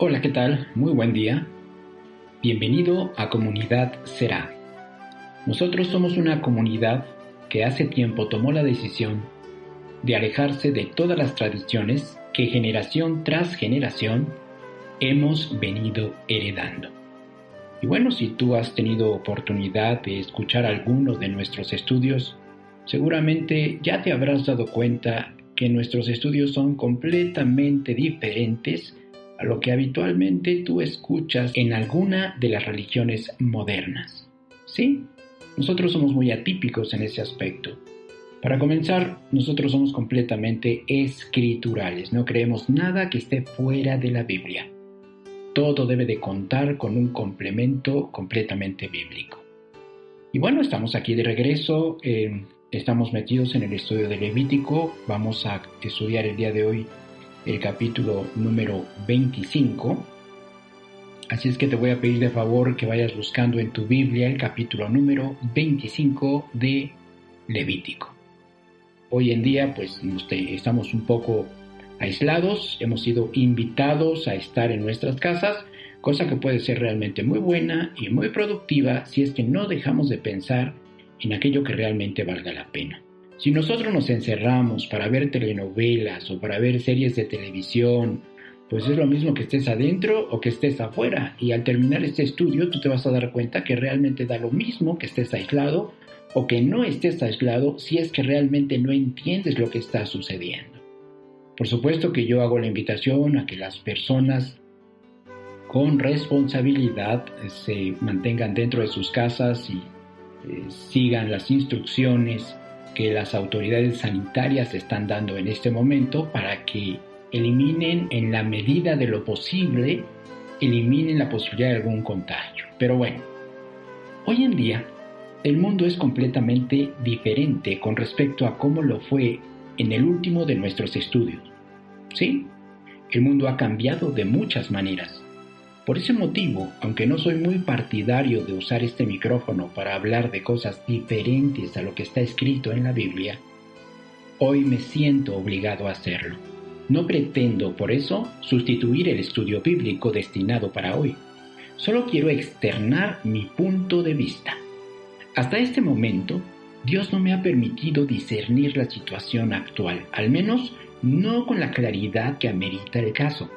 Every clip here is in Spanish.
Hola, ¿qué tal? Muy buen día. Bienvenido a Comunidad Será. Nosotros somos una comunidad que hace tiempo tomó la decisión de alejarse de todas las tradiciones que generación tras generación hemos venido heredando. Y bueno, si tú has tenido oportunidad de escuchar algunos de nuestros estudios, seguramente ya te habrás dado cuenta que nuestros estudios son completamente diferentes a lo que habitualmente tú escuchas en alguna de las religiones modernas. Sí, nosotros somos muy atípicos en ese aspecto. Para comenzar, nosotros somos completamente escriturales, no creemos nada que esté fuera de la Biblia. Todo debe de contar con un complemento completamente bíblico. Y bueno, estamos aquí de regreso, estamos metidos en el estudio de Levítico, vamos a estudiar el día de hoy el capítulo número 25. Así es que te voy a pedir de favor que vayas buscando en tu Biblia el capítulo número 25 de Levítico. Hoy en día pues estamos un poco aislados, hemos sido invitados a estar en nuestras casas, cosa que puede ser realmente muy buena y muy productiva si es que no dejamos de pensar en aquello que realmente valga la pena. Si nosotros nos encerramos para ver telenovelas o para ver series de televisión, pues es lo mismo que estés adentro o que estés afuera. Y al terminar este estudio, tú te vas a dar cuenta que realmente da lo mismo que estés aislado o que no estés aislado si es que realmente no entiendes lo que está sucediendo. Por supuesto que yo hago la invitación a que las personas con responsabilidad se mantengan dentro de sus casas y sigan las instrucciones que las autoridades sanitarias están dando en este momento para que eliminen en la medida de lo posible, eliminen la posibilidad de algún contagio. Pero bueno, hoy en día el mundo es completamente diferente con respecto a cómo lo fue en el último de nuestros estudios. Sí, el mundo ha cambiado de muchas maneras. Por ese motivo, aunque no soy muy partidario de usar este micrófono para hablar de cosas diferentes a lo que está escrito en la Biblia, hoy me siento obligado a hacerlo. No pretendo, por eso, sustituir el estudio bíblico destinado para hoy. Solo quiero externar mi punto de vista. Hasta este momento, Dios no me ha permitido discernir la situación actual, al menos no con la claridad que amerita el caso.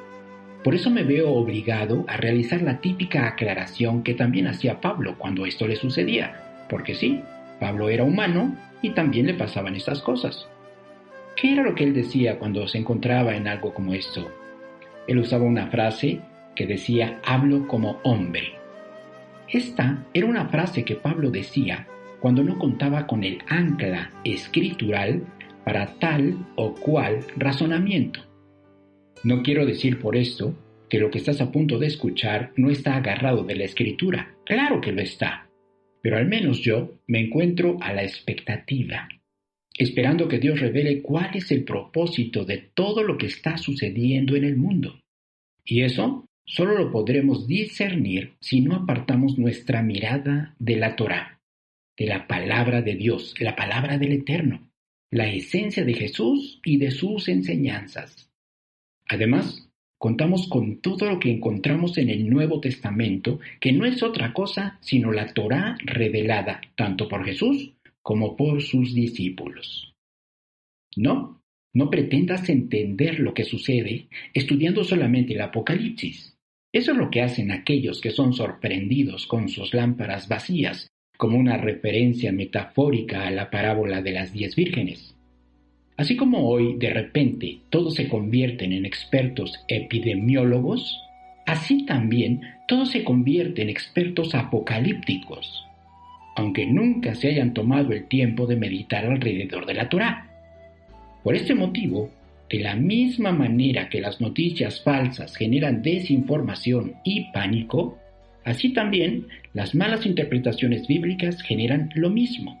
Por eso me veo obligado a realizar la típica aclaración que también hacía Pablo cuando esto le sucedía, porque sí, Pablo era humano y también le pasaban estas cosas. ¿Qué era lo que él decía cuando se encontraba en algo como esto? Él usaba una frase que decía, hablo como hombre. Esta era una frase que Pablo decía cuando no contaba con el ancla escritural para tal o cual razonamiento. No quiero decir por esto que lo que estás a punto de escuchar no está agarrado de la Escritura. Claro que lo está. Pero al menos yo me encuentro a la expectativa, esperando que Dios revele cuál es el propósito de todo lo que está sucediendo en el mundo. Y eso solo lo podremos discernir si no apartamos nuestra mirada de la Torá, de la palabra de Dios, la palabra del Eterno, la esencia de Jesús y de sus enseñanzas. Además, contamos con todo lo que encontramos en el Nuevo Testamento, que no es otra cosa sino la Torá revelada tanto por Jesús como por sus discípulos. No pretendas entender lo que sucede estudiando solamente el Apocalipsis. Eso es lo que hacen aquellos que son sorprendidos con sus lámparas vacías, como una referencia metafórica a la parábola de las 10 vírgenes. Así como hoy, de repente, todos se convierten en expertos epidemiólogos, así también todos se convierten en expertos apocalípticos, aunque nunca se hayan tomado el tiempo de meditar alrededor de la Torá. Por este motivo, de la misma manera que las noticias falsas generan desinformación y pánico, así también las malas interpretaciones bíblicas generan lo mismo.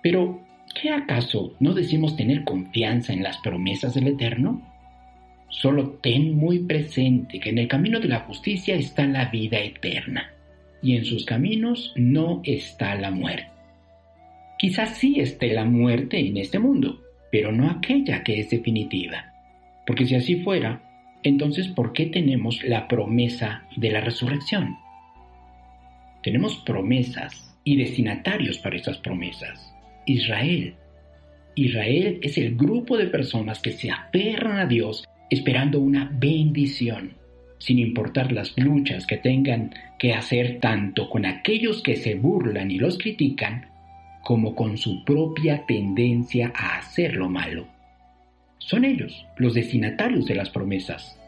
Pero, ¿qué acaso no decimos tener confianza en las promesas del Eterno? Solo ten muy presente que en el camino de la justicia está la vida eterna, y en sus caminos no está la muerte. Quizás sí esté la muerte en este mundo, pero no aquella que es definitiva, porque si así fuera, Entonces, ¿por qué tenemos la promesa de la resurrección? Tenemos promesas y destinatarios para esas promesas. Israel. Israel es el grupo de personas que se aferran a Dios esperando una bendición, sin importar las luchas que tengan que hacer tanto con aquellos que se burlan y los critican, como con su propia tendencia a hacer lo malo. Son ellos los destinatarios de las promesas.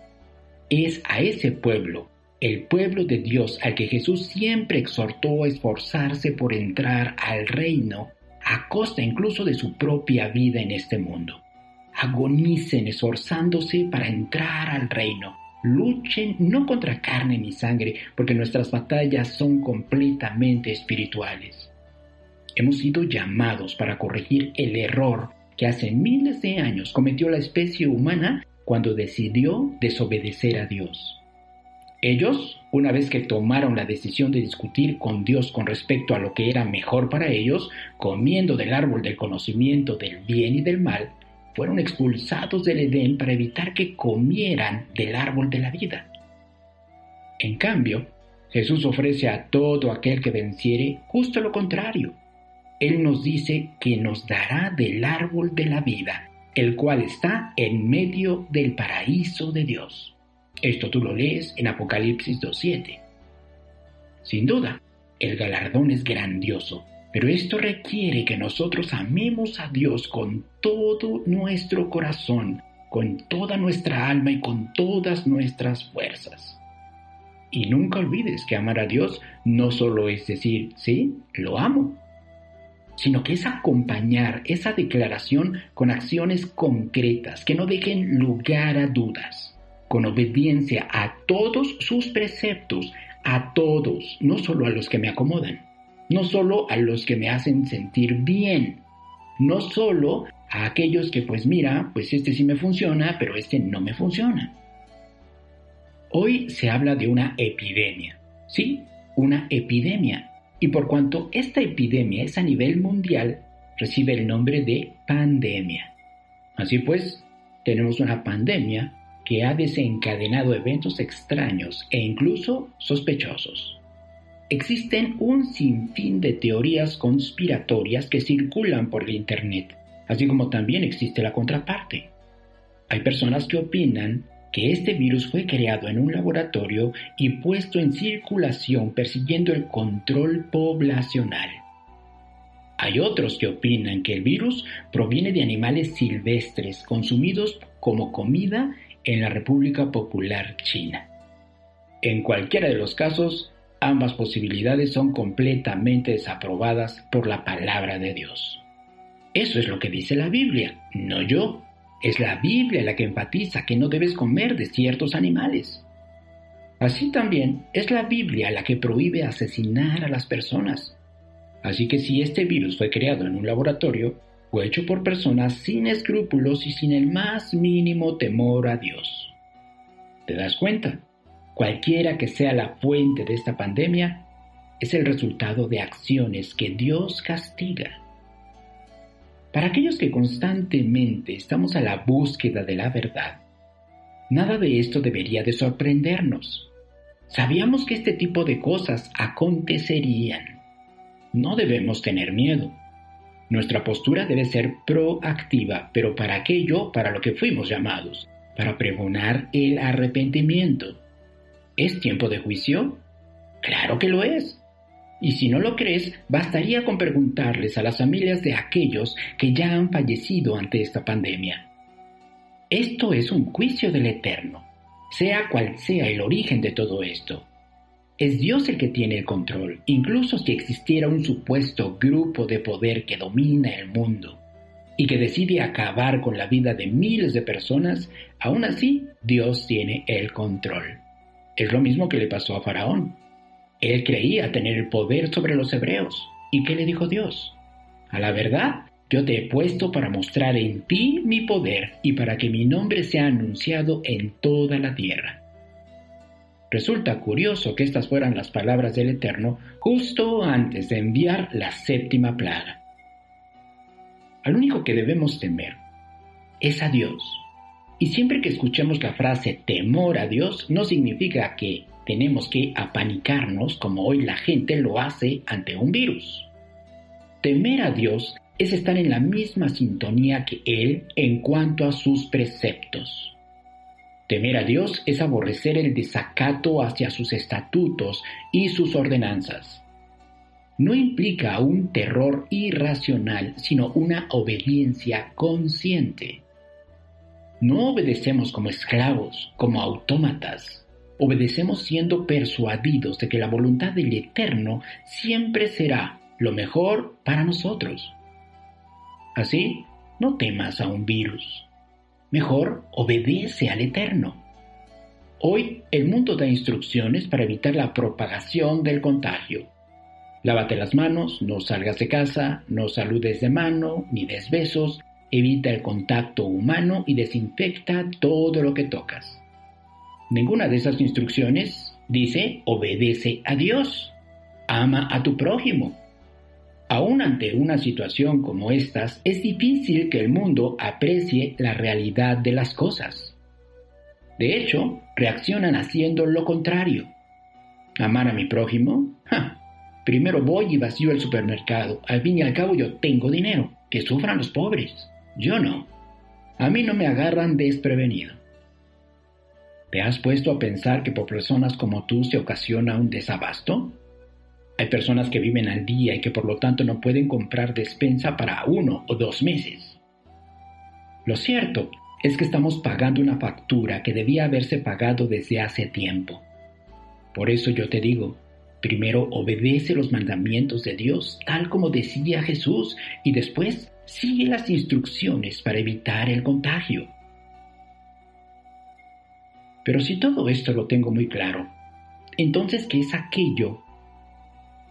Es a ese pueblo, el pueblo de Dios, al que Jesús siempre exhortó a esforzarse por entrar al reino, a costa incluso de su propia vida en este mundo. Agonicen esforzándose para entrar al reino. Luchen no contra carne ni sangre, porque nuestras batallas son completamente espirituales. Hemos sido llamados para corregir el error que hace miles de años cometió la especie humana cuando decidió desobedecer a Dios. Ellos, una vez que tomaron la decisión de discutir con Dios con respecto a lo que era mejor para ellos, comiendo del árbol del conocimiento del bien y del mal, fueron expulsados del Edén para evitar que comieran del árbol de la vida. En cambio, Jesús ofrece a todo aquel que venciere justo lo contrario. Él nos dice que nos dará del árbol de la vida, el cual está en medio del paraíso de Dios. Esto tú lo lees en Apocalipsis 2:7. Sin duda, el galardón es grandioso, pero esto requiere que nosotros amemos a Dios con todo nuestro corazón, con toda nuestra alma y con todas nuestras fuerzas. Y nunca olvides que amar a Dios no solo es decir, sí, lo amo, sino que es acompañar esa declaración con acciones concretas que no dejen lugar a dudas, con obediencia a todos sus preceptos, a todos, no solo a los que me acomodan, no solo a los que me hacen sentir bien, no solo a aquellos que pues este sí me funciona, pero este no me funciona. Hoy se habla de una epidemia, sí, una epidemia, y por cuanto esta epidemia es a nivel mundial, recibe el nombre de pandemia. Así pues, tenemos una pandemia que ha desencadenado eventos extraños e incluso sospechosos. Existen un sinfín de teorías conspiratorias que circulan por el Internet, así como también existe la contraparte. Hay personas que opinan que este virus fue creado en un laboratorio y puesto en circulación persiguiendo el control poblacional. Hay otros que opinan que el virus proviene de animales silvestres consumidos como comida en la República Popular China. En cualquiera de los casos, ambas posibilidades son completamente desaprobadas por la palabra de Dios. Eso es lo que dice la Biblia, no yo. Es la Biblia la que enfatiza que no debes comer de ciertos animales. Así también es la Biblia la que prohíbe asesinar a las personas. Así que si este virus fue creado en un laboratorio, fue hecho por personas sin escrúpulos y sin el más mínimo temor a Dios. ¿Te das cuenta? Cualquiera que sea la fuente de esta pandemia, es el resultado de acciones que Dios castiga. Para aquellos que constantemente estamos a la búsqueda de la verdad, nada de esto debería de sorprendernos. Sabíamos que este tipo de cosas acontecerían. No debemos tener miedo. Nuestra postura debe ser proactiva, pero para aquello, para lo que fuimos llamados, para pregonar el arrepentimiento. ¿Es tiempo de juicio? ¡Claro que lo es! Y si no lo crees, bastaría con preguntarles a las familias de aquellos que ya han fallecido ante esta pandemia. Esto es un juicio del Eterno, sea cual sea el origen de todo esto. Es Dios el que tiene el control, incluso si existiera un supuesto grupo de poder que domina el mundo y que decide acabar con la vida de miles de personas, aún así Dios tiene el control. Es lo mismo que le pasó a Faraón. Él creía tener el poder sobre los hebreos. ¿Y qué le dijo Dios? A la verdad, yo te he puesto para mostrar en ti mi poder y para que mi nombre sea anunciado en toda la tierra. Resulta curioso que estas fueran las palabras del Eterno justo antes de enviar la 7ª plaga. Al único que debemos temer es a Dios. Y siempre que escuchemos la frase temor a Dios, no significa que tenemos que apanicarnos como hoy la gente lo hace ante un virus. Temer a Dios es estar en la misma sintonía que Él en cuanto a sus preceptos. Temer a Dios es aborrecer el desacato hacia sus estatutos y sus ordenanzas. No implica un terror irracional, sino una obediencia consciente. No obedecemos como esclavos, como autómatas. Obedecemos siendo persuadidos de que la voluntad del Eterno siempre será lo mejor para nosotros. Así, no temas a un virus. Mejor obedece al Eterno. Hoy el mundo da instrucciones para evitar la propagación del contagio. Lávate las manos, no salgas de casa, no saludes de mano ni des besos, evita el contacto humano y desinfecta todo lo que tocas. Ninguna de esas instrucciones dice obedece a Dios, ama a tu prójimo. Aún ante una situación como estas, es difícil que el mundo aprecie la realidad de las cosas. De hecho, reaccionan haciendo lo contrario. ¿Amar a mi prójimo? Primero voy y vacío el supermercado. Al fin y al cabo yo tengo dinero. Que sufran los pobres. Yo no. A mí no me agarran desprevenido. ¿Te has puesto a pensar que por personas como tú se ocasiona un desabasto? Hay personas que viven al día y que por lo tanto no pueden comprar despensa para 1 o 2 meses. Lo cierto es que estamos pagando una factura que debía haberse pagado desde hace tiempo. Por eso yo te digo, primero obedece los mandamientos de Dios tal como decía Jesús y después sigue las instrucciones para evitar el contagio. Pero si todo esto lo tengo muy claro, entonces ¿qué es aquello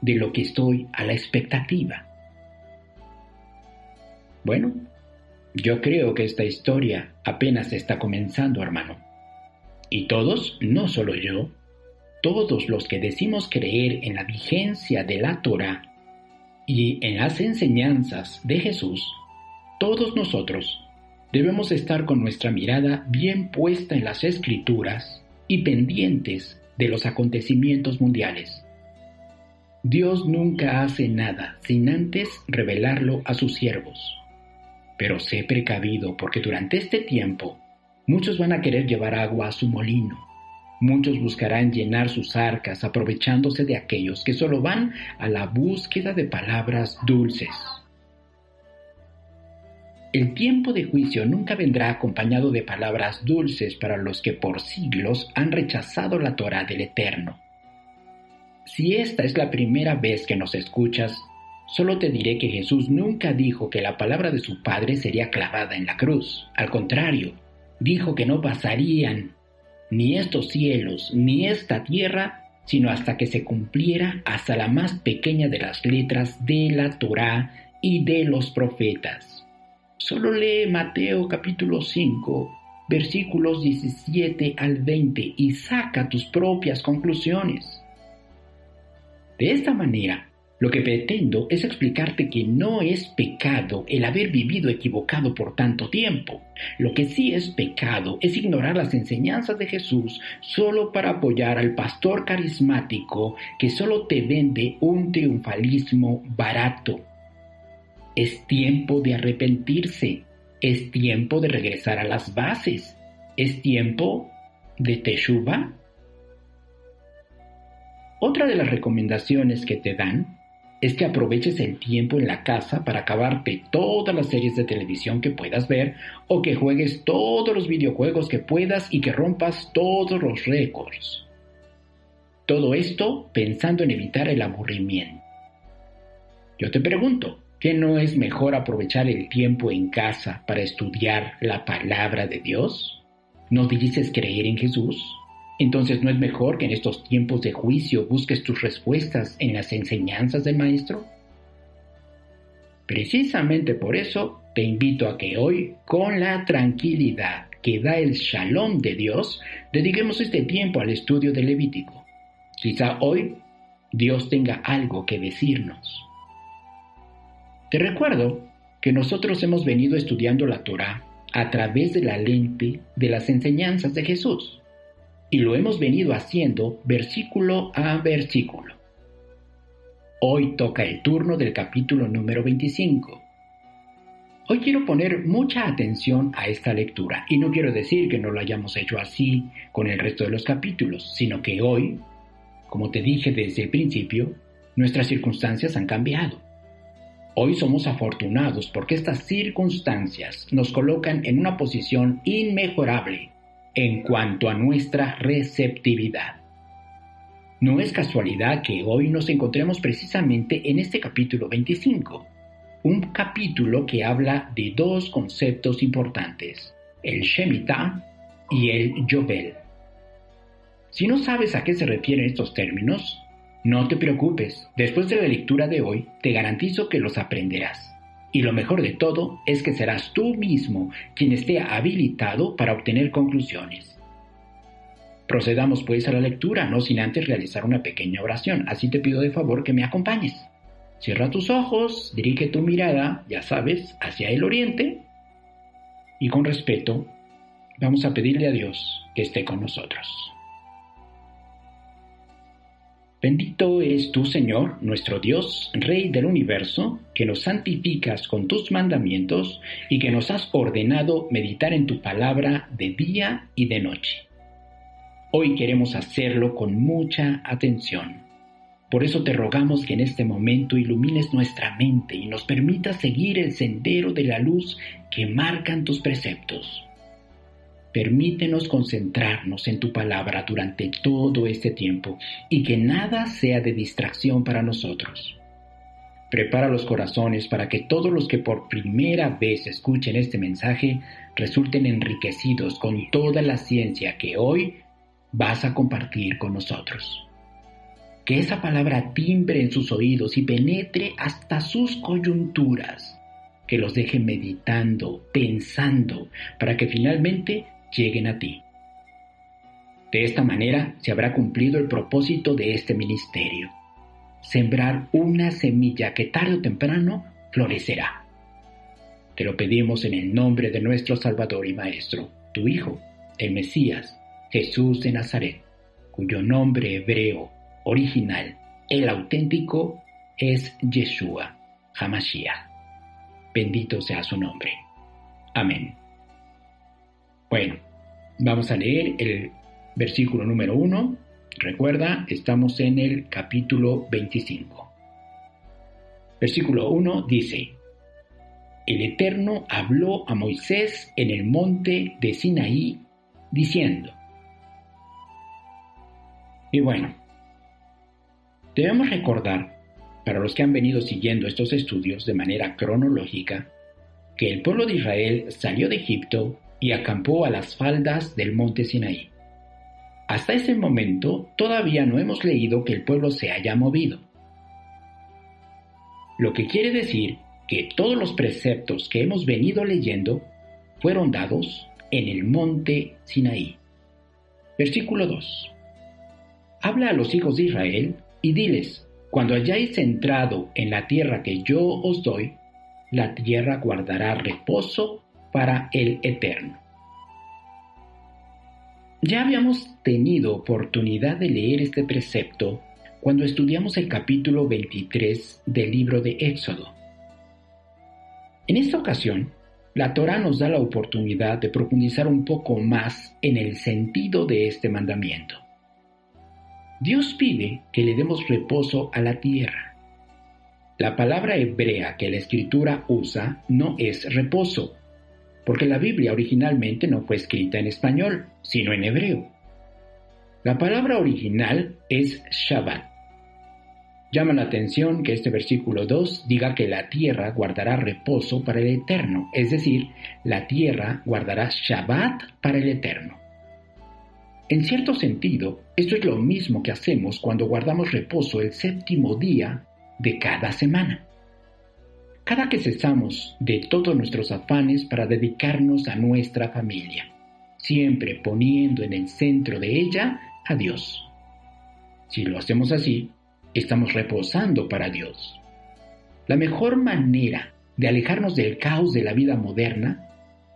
de lo que estoy a la expectativa? Bueno, yo creo que esta historia apenas está comenzando, hermano. Y todos, no solo yo, todos los que decimos creer en la vigencia de la Torá y en las enseñanzas de Jesús, todos nosotros debemos estar con nuestra mirada bien puesta en las Escrituras y pendientes de los acontecimientos mundiales. Dios nunca hace nada sin antes revelarlo a sus siervos. Pero sé precavido porque durante este tiempo muchos van a querer llevar agua a su molino. Muchos buscarán llenar sus arcas aprovechándose de aquellos que solo van a la búsqueda de palabras dulces. El tiempo de juicio nunca vendrá acompañado de palabras dulces para los que por siglos han rechazado la Torá del Eterno. Si esta es la primera vez que nos escuchas, solo te diré que Jesús nunca dijo que la palabra de su Padre sería clavada en la cruz. Al contrario, dijo que no pasarían ni estos cielos ni esta tierra, sino hasta que se cumpliera hasta la más pequeña de las letras de la Torá y de los profetas. Solo lee Mateo capítulo 5, versículos 17 al 20 y saca tus propias conclusiones. De esta manera, lo que pretendo es explicarte que no es pecado el haber vivido equivocado por tanto tiempo. Lo que sí es pecado es ignorar las enseñanzas de Jesús solo para apoyar al pastor carismático que solo te vende un triunfalismo barato. Es tiempo de arrepentirse, es tiempo de regresar a las bases, es tiempo de teshuvá. Otra de las recomendaciones que te dan es que aproveches el tiempo en la casa para acabarte todas las series de televisión que puedas ver o que juegues todos los videojuegos que puedas y que rompas todos los récords. Todo esto pensando en evitar el aburrimiento. Yo te pregunto, ¿qué no es mejor aprovechar el tiempo en casa para estudiar la palabra de Dios? ¿No dices creer en Jesús? Entonces, ¿no es mejor que en estos tiempos de juicio busques tus respuestas en las enseñanzas del Maestro? Precisamente por eso te invito a que hoy, con la tranquilidad que da el Shalom de Dios, dediquemos este tiempo al estudio del Levítico. Quizá hoy Dios tenga algo que decirnos. Te recuerdo que nosotros hemos venido estudiando la Torá a través de la lente de las enseñanzas de Jesús. Y lo hemos venido haciendo versículo a versículo. Hoy toca el turno del capítulo número 25. Hoy quiero poner mucha atención a esta lectura, y no quiero decir que no lo hayamos hecho así con el resto de los capítulos, sino que hoy, como te dije desde el principio, nuestras circunstancias han cambiado. Hoy somos afortunados porque estas circunstancias nos colocan en una posición inmejorable en cuanto a nuestra receptividad. No es casualidad que hoy nos encontremos precisamente en este capítulo 25, un capítulo que habla de dos conceptos importantes, el Shemitah y el Yovel. Si no sabes a qué se refieren estos términos, no te preocupes, después de la lectura de hoy te garantizo que los aprenderás. Y lo mejor de todo es que serás tú mismo quien esté habilitado para obtener conclusiones. Procedamos pues a la lectura, no sin antes realizar una pequeña oración, así te pido de favor que me acompañes. Cierra tus ojos, dirige tu mirada, ya sabes, hacia el oriente y con respeto vamos a pedirle a Dios que esté con nosotros. Bendito es tú, Señor, nuestro Dios, Rey del universo, que nos santificas con tus mandamientos y que nos has ordenado meditar en tu palabra de día y de noche. Hoy queremos hacerlo con mucha atención. Por eso te rogamos que en este momento ilumines nuestra mente y nos permitas seguir el sendero de la luz que marcan tus preceptos. Permítenos concentrarnos en tu palabra durante todo este tiempo y que nada sea de distracción para nosotros. Prepara los corazones para que todos los que por primera vez escuchen este mensaje resulten enriquecidos con toda la ciencia que hoy vas a compartir con nosotros. Que esa palabra timbre en sus oídos y penetre hasta sus coyunturas, que los deje meditando, pensando, para que finalmente lleguen a ti. De esta manera se habrá cumplido el propósito de este ministerio: sembrar una semilla que tarde o temprano florecerá. Te lo pedimos en el nombre de nuestro Salvador y Maestro, tu Hijo, el Mesías, Jesús de Nazaret, cuyo nombre hebreo original, el auténtico, es Yeshua HaMashiach. Bendito sea su nombre. Amén. Bueno, vamos a leer el versículo número 1. Recuerda, estamos en el capítulo 25. Versículo 1 dice: El Eterno habló a Moisés en el monte de Sinaí, diciendo. Y bueno, debemos recordar, para los que han venido siguiendo estos estudios de manera cronológica, que el pueblo de Israel salió de Egipto y acampó a las faldas del monte Sinaí. Hasta ese momento todavía no hemos leído que el pueblo se haya movido. Lo que quiere decir que todos los preceptos que hemos venido leyendo fueron dados en el monte Sinaí. Versículo 2. Habla a los hijos de Israel y diles: cuando hayáis entrado en la tierra que yo os doy, la tierra guardará reposo para el Eterno. Ya habíamos tenido oportunidad de leer este precepto cuando estudiamos el capítulo 23 del libro de Éxodo. En esta ocasión, la Torá nos da la oportunidad de profundizar un poco más en el sentido de este mandamiento. Dios pide que le demos reposo a la tierra. La palabra hebrea que la Escritura usa no es reposo, porque la Biblia originalmente no fue escrita en español, sino en hebreo. La palabra original es Shabbat. Llama la atención que este versículo 2 diga que la tierra guardará reposo para el Eterno, es decir, la tierra guardará Shabbat para el Eterno. En cierto sentido, esto es lo mismo que hacemos cuando guardamos reposo el séptimo día de cada semana. Cada que cesamos de todos nuestros afanes para dedicarnos a nuestra familia, siempre poniendo en el centro de ella a Dios. Si lo hacemos así, estamos reposando para Dios. La mejor manera de alejarnos del caos de la vida moderna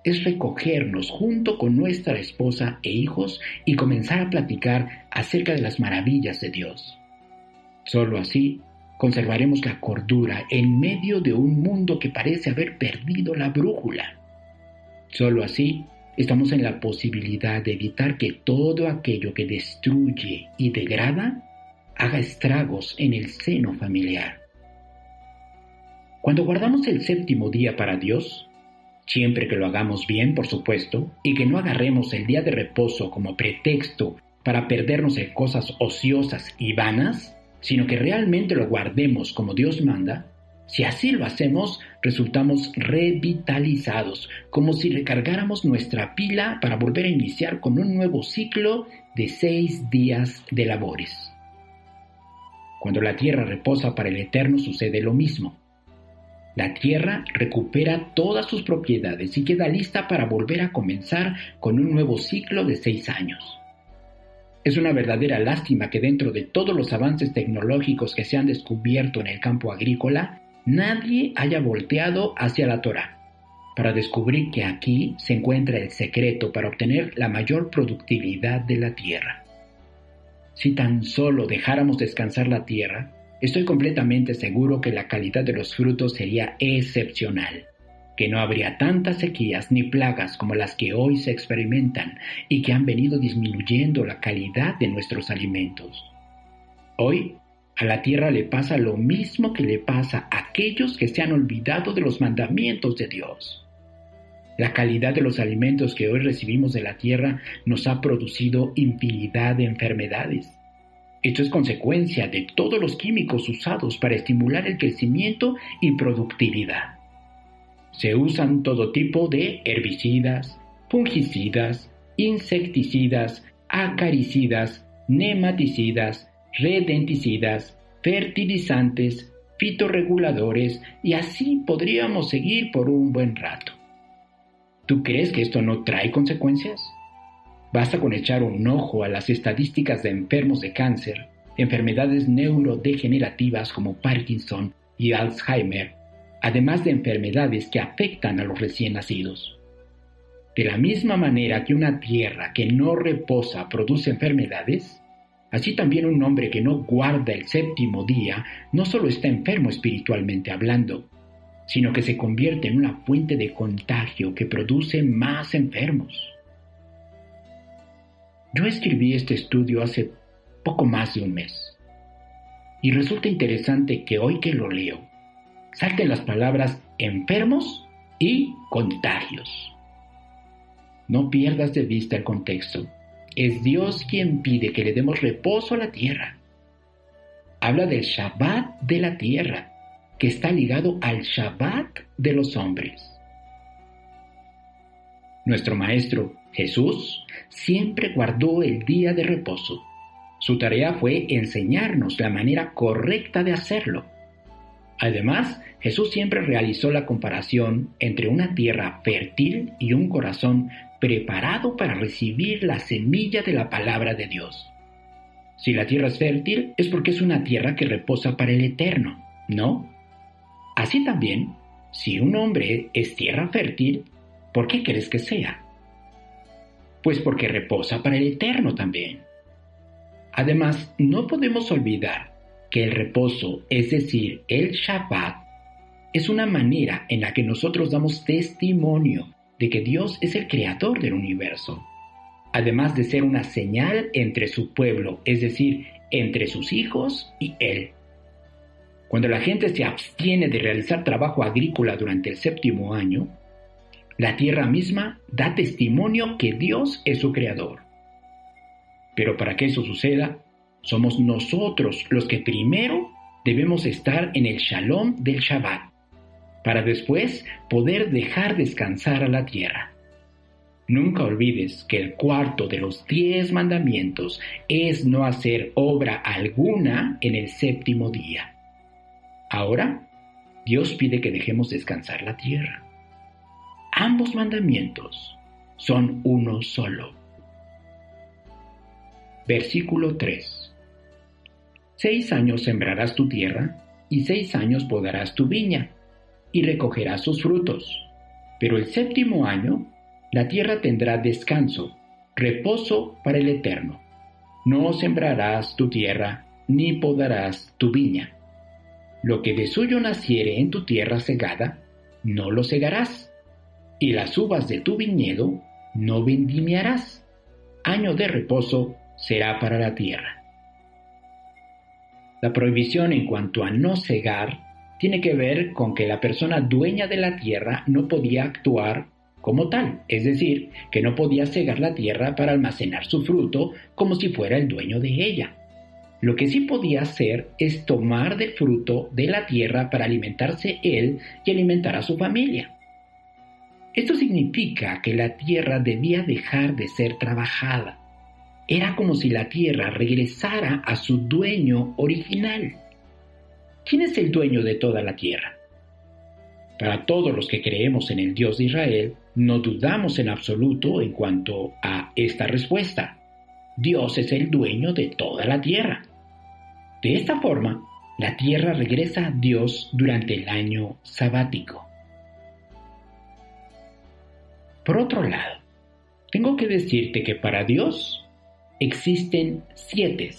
es recogernos junto con nuestra esposa e hijos y comenzar a platicar acerca de las maravillas de Dios. Solo así conservaremos la cordura en medio de un mundo que parece haber perdido la brújula. Solo así estamos en la posibilidad de evitar que todo aquello que destruye y degrada haga estragos en el seno familiar. Cuando guardamos el séptimo día para Dios, siempre que lo hagamos bien, por supuesto, y que no agarremos el día de reposo como pretexto para perdernos en cosas ociosas y vanas, sino que realmente lo guardemos como Dios manda, si así lo hacemos, resultamos revitalizados, como si recargáramos nuestra pila para volver a iniciar con un nuevo ciclo de 6 días de labores. Cuando la tierra reposa para el Eterno sucede lo mismo. La tierra recupera todas sus propiedades y queda lista para volver a comenzar con un nuevo ciclo de 6 años. Es una verdadera lástima que dentro de todos los avances tecnológicos que se han descubierto en el campo agrícola, nadie haya volteado hacia la Torá para descubrir que aquí se encuentra el secreto para obtener la mayor productividad de la tierra. Si tan solo dejáramos descansar la tierra, estoy completamente seguro que la calidad de los frutos sería excepcional, que no habría tantas sequías ni plagas como las que hoy se experimentan y que han venido disminuyendo la calidad de nuestros alimentos. Hoy, a la tierra le pasa lo mismo que le pasa a aquellos que se han olvidado de los mandamientos de Dios. La calidad de los alimentos que hoy recibimos de la tierra nos ha producido infinidad de enfermedades. Esto es consecuencia de todos los químicos usados para estimular el crecimiento y productividad. Se usan todo tipo de herbicidas, fungicidas, insecticidas, acaricidas, nematicidas, redenticidas, fertilizantes, fitorreguladores y así podríamos seguir por un buen rato. ¿Tú crees que esto no trae consecuencias? Basta con echar un ojo a las estadísticas de enfermos de cáncer, enfermedades neurodegenerativas como Parkinson y Alzheimer, además de enfermedades que afectan a los recién nacidos. De la misma manera que una tierra que no reposa produce enfermedades, así también un hombre que no guarda el séptimo día no solo está enfermo espiritualmente hablando, sino que se convierte en una fuente de contagio que produce más enfermos. Yo escribí este estudio hace poco más de un mes, y resulta interesante que hoy que lo leo, salten las palabras enfermos y contagios. No pierdas de vista el contexto. Es Dios quien pide que le demos reposo a la tierra. Habla del Shabbat de la tierra, que está ligado al Shabbat de los hombres. Nuestro Maestro, Jesús, siempre guardó el día de reposo. Su tarea fue enseñarnos la manera correcta de hacerlo. Además, Jesús siempre realizó la comparación entre una tierra fértil y un corazón preparado para recibir la semilla de la palabra de Dios. Si la tierra es fértil, es porque es una tierra que reposa para el Eterno, ¿no? Así también, si un hombre es tierra fértil, ¿por qué crees que sea? Pues porque reposa para el Eterno también. Además, no podemos olvidar que el reposo, es decir, el Shabbat, es una manera en la que nosotros damos testimonio de que Dios es el creador del universo, además de ser una señal entre su pueblo, es decir, entre sus hijos y Él. Cuando la gente se abstiene de realizar trabajo agrícola durante el séptimo año, la tierra misma da testimonio que Dios es su creador. Pero para que eso suceda, somos nosotros los que primero debemos estar en el Shalom del Shabbat, para después poder dejar descansar a la tierra. Nunca olvides que el cuarto de los 10 mandamientos es no hacer obra alguna en el séptimo día. Ahora, Dios pide que dejemos descansar la tierra. Ambos mandamientos son uno solo. Versículo 3. 6 años sembrarás tu tierra, y 6 años podarás tu viña, y recogerás sus frutos. Pero el séptimo año La tierra tendrá descanso, reposo para el Eterno. No sembrarás tu tierra, ni podarás tu viña. Lo que de suyo naciere en tu tierra segada, no lo segarás, y las uvas de tu viñedo no vendimiarás. Año de reposo será para la tierra. La prohibición en cuanto a no segar tiene que ver con que la persona dueña de la tierra no podía actuar como tal, es decir, que no podía segar la tierra para almacenar su fruto como si fuera el dueño de ella. Lo que sí podía hacer es tomar del fruto de la tierra para alimentarse él y alimentar a su familia. Esto significa que la tierra debía dejar de ser trabajada. Era como si la tierra regresara a su dueño original. ¿Quién es el dueño de toda la tierra? Para todos los que creemos en el Dios de Israel, no dudamos en absoluto en cuanto a esta respuesta. Dios es el dueño de toda la tierra. De esta forma, la tierra regresa a Dios durante el año sabático. Por otro lado, tengo que decirte que para Dios existen 7,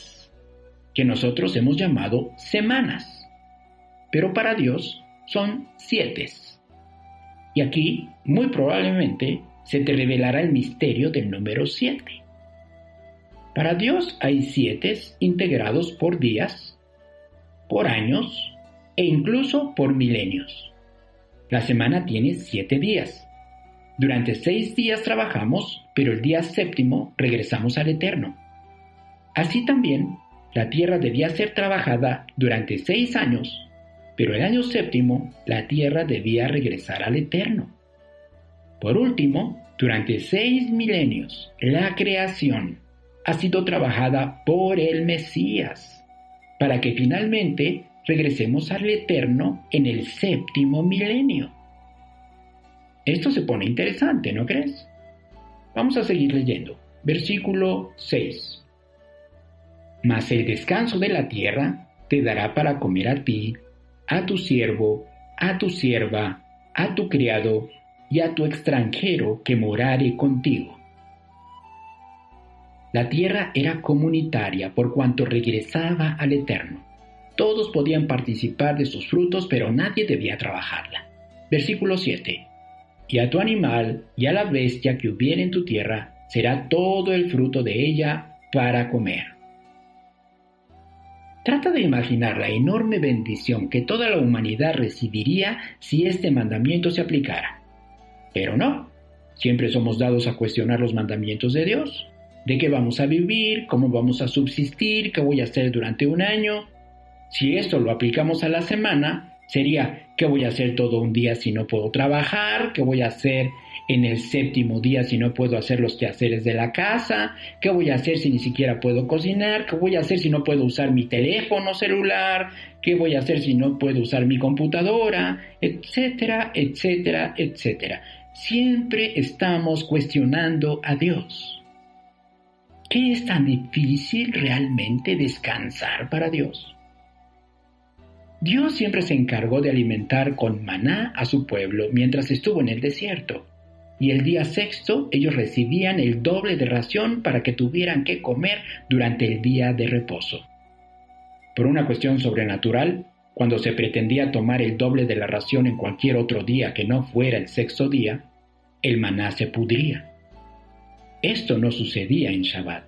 que nosotros hemos llamado semanas, pero para Dios son 7. Y aquí, muy probablemente, se te revelará el misterio del número 7. Para Dios hay 7 integrados por días, por años e incluso por milenios. La semana tiene 7 días. Durante 6 días trabajamos, pero el día séptimo regresamos al Eterno. Así también, la tierra debía ser trabajada durante 6 años, pero el año séptimo la tierra debía regresar al Eterno. Por último, durante 6 milenios, la creación ha sido trabajada por el Mesías, para que finalmente regresemos al Eterno en el séptimo milenio. Esto se pone interesante, ¿no crees? Vamos a seguir leyendo. Versículo 6. Mas el descanso de la tierra te dará para comer a ti, a tu siervo, a tu sierva, a tu criado y a tu extranjero que morare contigo. La tierra era comunitaria por cuanto regresaba al Eterno. Todos podían participar de sus frutos, pero nadie debía trabajarla. Versículo 7. Y a tu animal y a la bestia que hubiere en tu tierra será todo el fruto de ella para comer. Trata de imaginar la enorme bendición que toda la humanidad recibiría si este mandamiento se aplicara. Pero no, siempre somos dados a cuestionar los mandamientos de Dios. ¿De qué vamos a vivir? ¿Cómo vamos a subsistir? ¿Qué voy a hacer durante un año? Si esto lo aplicamos a la semana, sería, ¿qué voy a hacer todo un día si no puedo trabajar? ¿Qué voy a hacer en el séptimo día si no puedo hacer los quehaceres de la casa? ¿Qué voy a hacer si ni siquiera puedo cocinar? ¿Qué voy a hacer si no puedo usar mi teléfono celular? ¿Qué voy a hacer si no puedo usar mi computadora? Etcétera, etcétera, etcétera. Siempre estamos cuestionando a Dios. ¿Qué es tan difícil realmente descansar para Dios? Dios siempre se encargó de alimentar con maná a su pueblo mientras estuvo en el desierto, y el día sexto ellos recibían el doble de ración para que tuvieran que comer durante el día de reposo. Por una cuestión sobrenatural, cuando se pretendía tomar el doble de la ración en cualquier otro día que no fuera el sexto día, el maná se pudría. Esto no sucedía en Shabbat.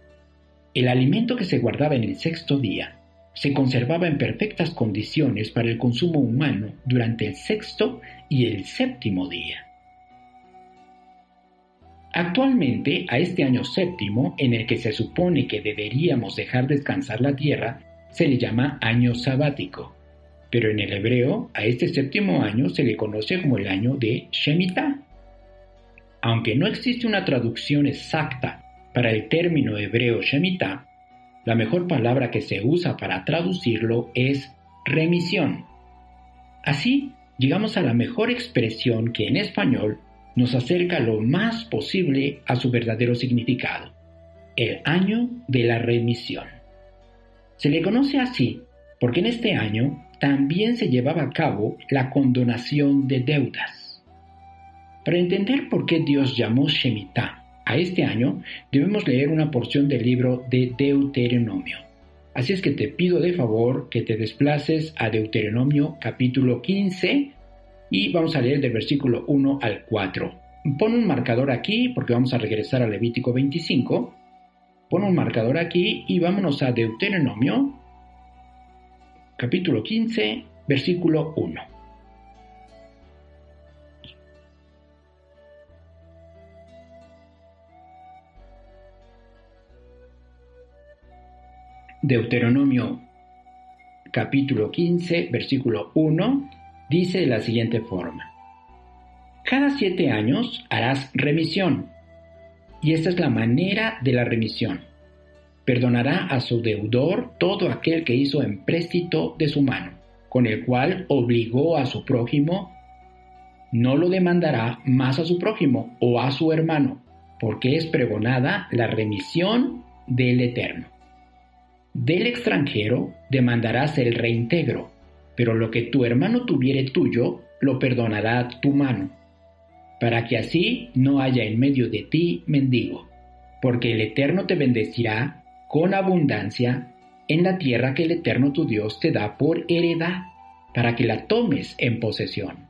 El alimento que se guardaba en el sexto día se conservaba en perfectas condiciones para el consumo humano durante el sexto y el séptimo día. Actualmente, a este año séptimo, en el que se supone que deberíamos dejar descansar la tierra, se le llama año sabático, pero en el hebreo, a este séptimo año se le conoce como el año de Shemitah. Aunque no existe una traducción exacta para el término hebreo Shemitah, la mejor palabra que se usa para traducirlo es remisión. Así, llegamos a la mejor expresión que en español nos acerca lo más posible a su verdadero significado: el año de la remisión. Se le conoce así porque en este año también se llevaba a cabo la condonación de deudas. Para entender por qué Dios llamó Shemitah a este año, debemos leer una porción del libro de Deuteronomio. Así es que te pido de favor que te desplaces a Deuteronomio capítulo 15 y vamos a leer del versículo 1 al 4. Pon un marcador aquí porque vamos a regresar a Levítico 25. Pon un marcador aquí y vámonos a Deuteronomio capítulo 15, versículo 1. Deuteronomio capítulo 15, versículo 1, dice de la siguiente forma: Cada 7 años harás remisión, y esta es la manera de la remisión. Perdonará a su deudor todo aquel que hizo empréstito de su mano, con el cual obligó a su prójimo. No lo demandará más a su prójimo o a su hermano, porque es pregonada la remisión del Eterno. Del extranjero demandarás el reintegro, pero lo que tu hermano tuviere tuyo, lo perdonará tu mano, para que así no haya en medio de ti mendigo, porque el Eterno te bendecirá con abundancia en la tierra que el Eterno tu Dios te da por heredad, para que la tomes en posesión.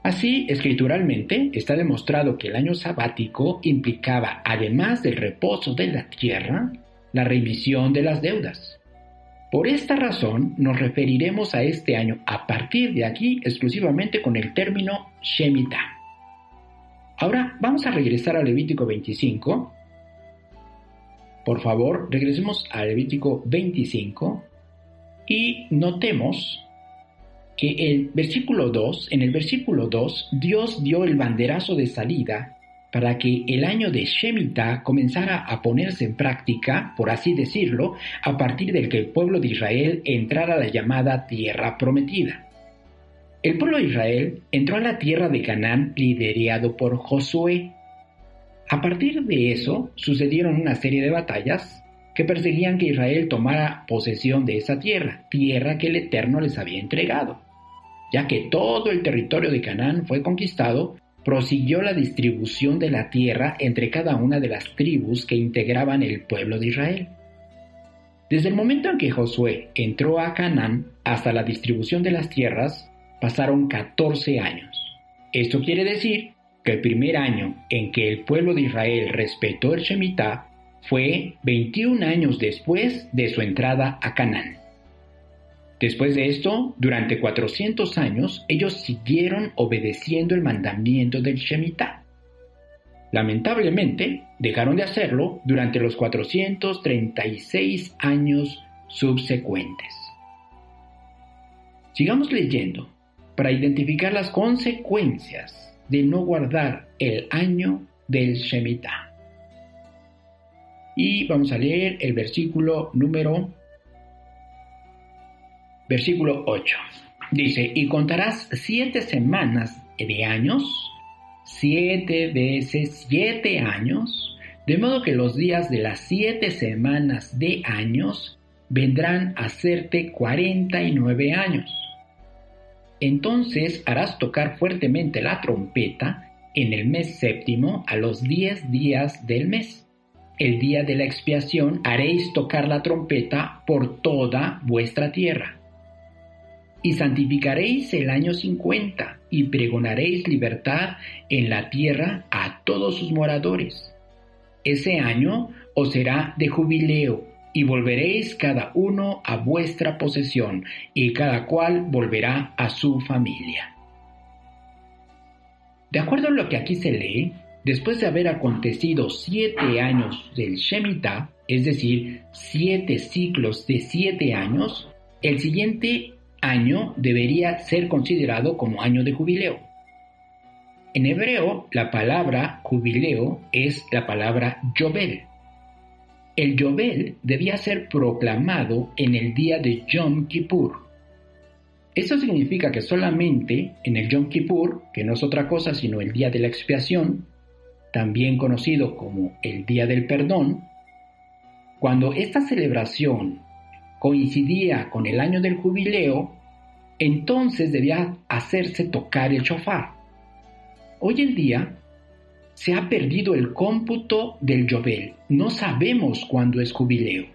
Así, escrituralmente, está demostrado que el año sabático implicaba, además del reposo de la tierra, la remisión de las deudas. Por esta razón, nos referiremos a este año a partir de aquí exclusivamente con el término Shemitah. Ahora, vamos a regresar a Levítico 25. Por favor, regresemos a Levítico 25 y notemos que en el versículo 2, Dios dio el banderazo de salida para que el año de Shemitah comenzara a ponerse en práctica, por así decirlo, a partir del que el pueblo de Israel entrara a la llamada Tierra Prometida. El pueblo de Israel entró a la tierra de Canaán liderado por Josué. A partir de eso, sucedieron una serie de batallas que perseguían que Israel tomara posesión de esa tierra que el Eterno les había entregado. Ya que todo el territorio de Canaán fue conquistado, prosiguió la distribución de la tierra entre cada una de las tribus que integraban el pueblo de Israel. Desde el momento en que Josué entró a Canaán hasta la distribución de las tierras, pasaron 14 años. Esto quiere decir que el primer año en que el pueblo de Israel respetó el Shemitah fue 21 años después de su entrada a Canaán. Después de esto, durante 400 años, ellos siguieron obedeciendo el mandamiento del Shemitah. Lamentablemente, dejaron de hacerlo durante los 436 años subsecuentes. Sigamos leyendo para identificar las consecuencias de no guardar el año del Shemitah. Y vamos a leer el versículo 8. Dice: y contarás 7 semanas de años, 7 veces 7 años, de modo que los días de las 7 semanas de años vendrán a serte 49 años. Entonces harás tocar fuertemente la trompeta en el mes séptimo a los 10 días del mes. El día de la expiación haréis tocar la trompeta por toda vuestra tierra. Y santificaréis el año 50, y pregonaréis libertad en la tierra a todos sus moradores. Ese año os será de jubileo, y volveréis cada uno a vuestra posesión, y cada cual volverá a su familia. De acuerdo a lo que aquí se lee, después de haber acontecido 7 años del Shemitah, es decir, 7 ciclos de 7 años, el siguiente año debería ser considerado como año de jubileo. En hebreo, la palabra jubileo es la palabra Yobel. El Yobel debía ser proclamado en el día de Yom Kippur. Eso significa que solamente en el Yom Kippur, que no es otra cosa sino el día de la expiación, también conocido como el día del perdón, cuando esta celebración coincidía con el año del jubileo, entonces debía hacerse tocar el shofar. Hoy en día se ha perdido el cómputo del Yobel. No sabemos cuándo es jubileo.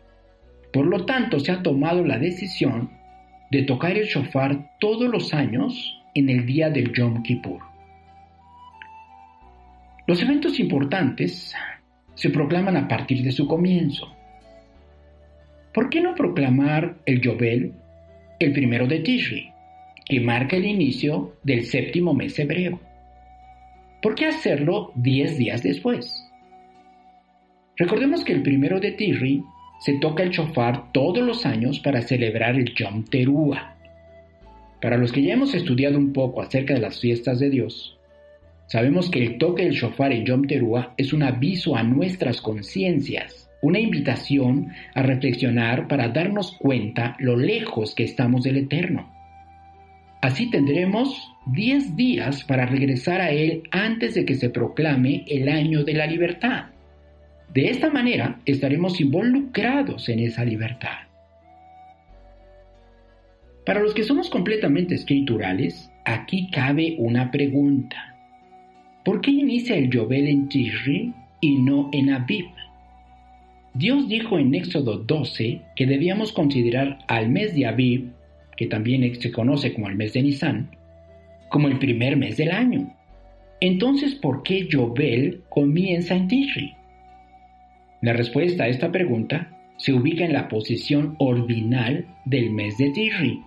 Por lo tanto, se ha tomado la decisión de tocar el shofar todos los años en el día del Yom Kippur. Los eventos importantes se proclaman a partir de su comienzo. ¿Por qué no proclamar el Yobel el 1 de Tishri, que marca el inicio del 7º mes hebreo? ¿Por qué hacerlo 10 días después? Recordemos que el 1 de Tishri se toca el shofar todos los años para celebrar el Yom Teruah. Para los que ya hemos estudiado un poco acerca de las fiestas de Dios, sabemos que el toque del shofar en Yom Teruah es un aviso a nuestras conciencias, una invitación a reflexionar para darnos cuenta lo lejos que estamos del Eterno. Así tendremos 10 días para regresar a Él antes de que se proclame el año de la libertad. De esta manera estaremos involucrados en esa libertad. Para los que somos completamente escriturales, aquí cabe una pregunta. ¿Por qué inicia el Yobel en Tishri y no en Aviv? Dios dijo en Éxodo 12 que debíamos considerar al mes de Aviv, que también se conoce como el mes de Nisan, como el primer mes del año. Entonces, ¿por qué Yobel comienza en Tishri? La respuesta a esta pregunta se ubica en la posición ordinal del mes de Tishri.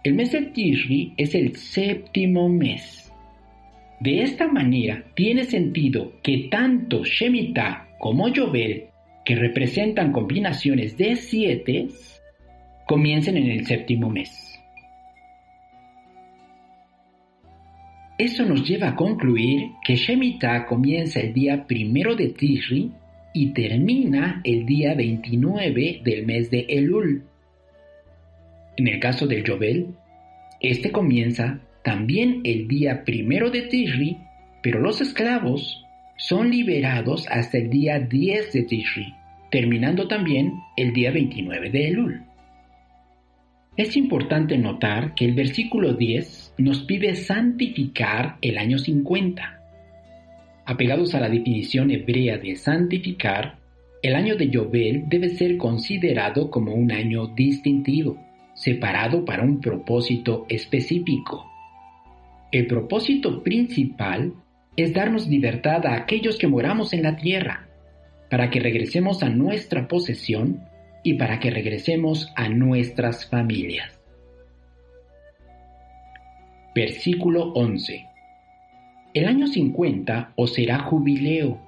El mes de Tishri es el 7º mes. De esta manera, tiene sentido que tanto Shemitah como Yobel, que representan combinaciones de 7, comiencen en el 7º mes. Esto nos lleva a concluir que Shemitah comienza el día 1 de Tishri y termina el día 29 del mes de Elul. En el caso del Yobel, este comienza también el día 1 de Tishri, pero los esclavos son liberados hasta el día 10 de Tishri, terminando también el día 29 de Elul. Es importante notar que el versículo 10 nos pide santificar el año 50. Apegados a la definición hebrea de santificar, el año de Yobel debe ser considerado como un año distintivo, separado para un propósito específico. El propósito principal es darnos libertad a aquellos que moramos en la tierra, para que regresemos a nuestra posesión y para que regresemos a nuestras familias. Versículo 11. El año 50 os será jubileo.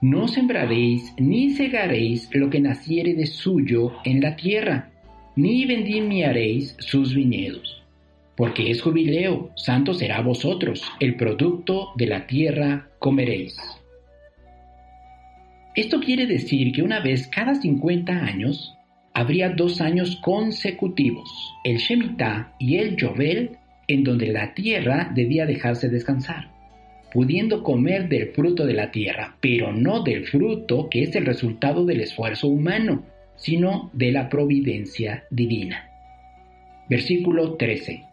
No sembraréis ni segaréis lo que naciere de suyo en la tierra, ni vendimiaréis sus viñedos. Porque es jubileo, santo será a vosotros, el producto de la tierra comeréis. Esto quiere decir que una vez cada 50 años, habría 2 años consecutivos, el Shemitah y el Yobel, en donde la tierra debía dejarse descansar, pudiendo comer del fruto de la tierra, pero no del fruto que es el resultado del esfuerzo humano, sino de la providencia divina. Versículo 13.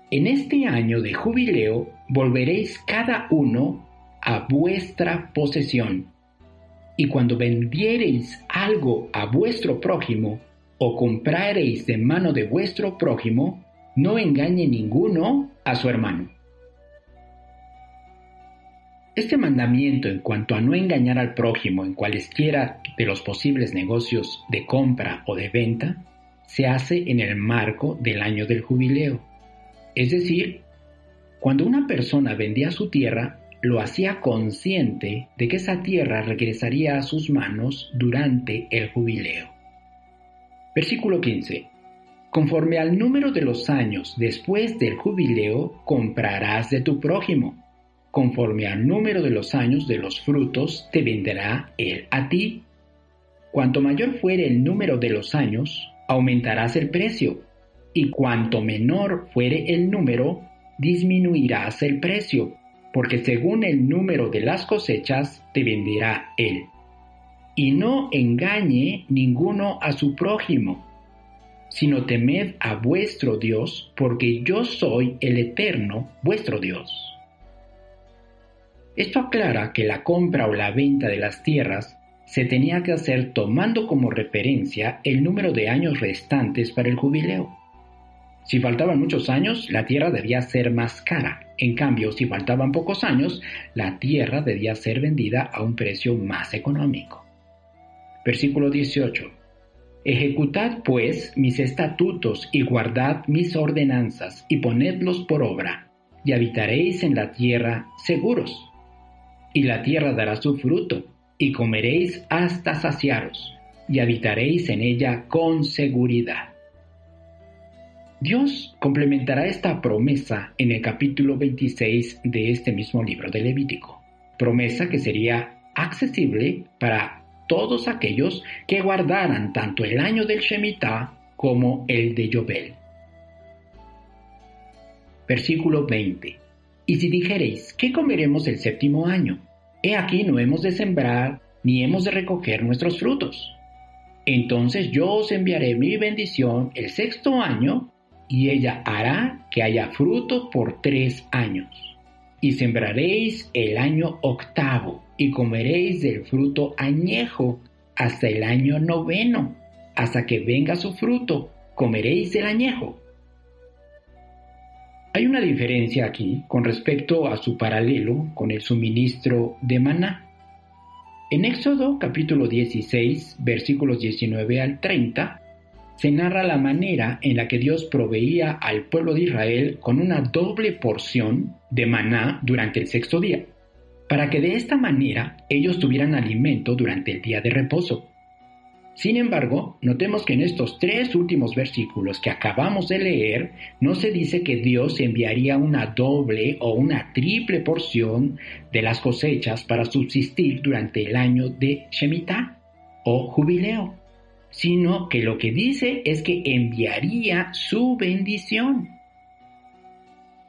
En este año de jubileo volveréis cada uno a vuestra posesión, y cuando vendiereis algo a vuestro prójimo, o comprareis de mano de vuestro prójimo, no engañe ninguno a su hermano. Este mandamiento en cuanto a no engañar al prójimo en cualesquiera de los posibles negocios de compra o de venta, se hace en el marco del año del jubileo. Es decir, cuando una persona vendía su tierra, lo hacía consciente de que esa tierra regresaría a sus manos durante el jubileo. Versículo 15. Conforme al número de los años después del jubileo, comprarás de tu prójimo. Conforme al número de los años de los frutos, te venderá él a ti. Cuanto mayor fuere el número de los años, aumentarás el precio, y cuanto menor fuere el número, disminuirás el precio, porque según el número de las cosechas, te venderá él. Y no engañe ninguno a su prójimo. sino temed a vuestro Dios, porque yo soy el Eterno, vuestro Dios. Esto aclara que la compra o la venta de las tierras se tenía que hacer tomando como referencia el número de años restantes para el jubileo. Si faltaban muchos años, la tierra debía ser más cara. En cambio, si faltaban pocos años, la tierra debía ser vendida a un precio más económico. Versículo 18. Ejecutad pues mis estatutos y guardad mis ordenanzas y ponedlos por obra, y habitaréis en la tierra seguros. Y la tierra dará su fruto, y comeréis hasta saciaros, y habitaréis en ella con seguridad. Dios complementará esta promesa en el capítulo 26 de este mismo libro de Levítico, promesa que sería accesible para todos aquellos que guardaran tanto el año del Shemitah como el de Yobel. Versículo 20. Y si dijereis, ¿qué comeremos el séptimo año? He aquí no hemos de sembrar, ni hemos de recoger nuestros frutos. Entonces yo os enviaré mi bendición el sexto año, y ella hará que haya fruto por 3 años. Y sembraréis el año octavo, y comeréis del fruto añejo hasta el año noveno, hasta que venga su fruto, comeréis del añejo. Hay una diferencia aquí con respecto a su paralelo con el suministro de maná. En Éxodo capítulo 16, versículos 19 al 30, se narra la manera en la que Dios proveía al pueblo de Israel con una doble porción de maná durante el sexto día, para que de esta manera ellos tuvieran alimento durante el día de reposo. Sin embargo, notemos que en estos 3 últimos versículos que acabamos de leer, no se dice que Dios enviaría una doble o una triple porción de las cosechas para subsistir durante el año de Shemitah o jubileo, sino que lo que dice es que enviaría su bendición.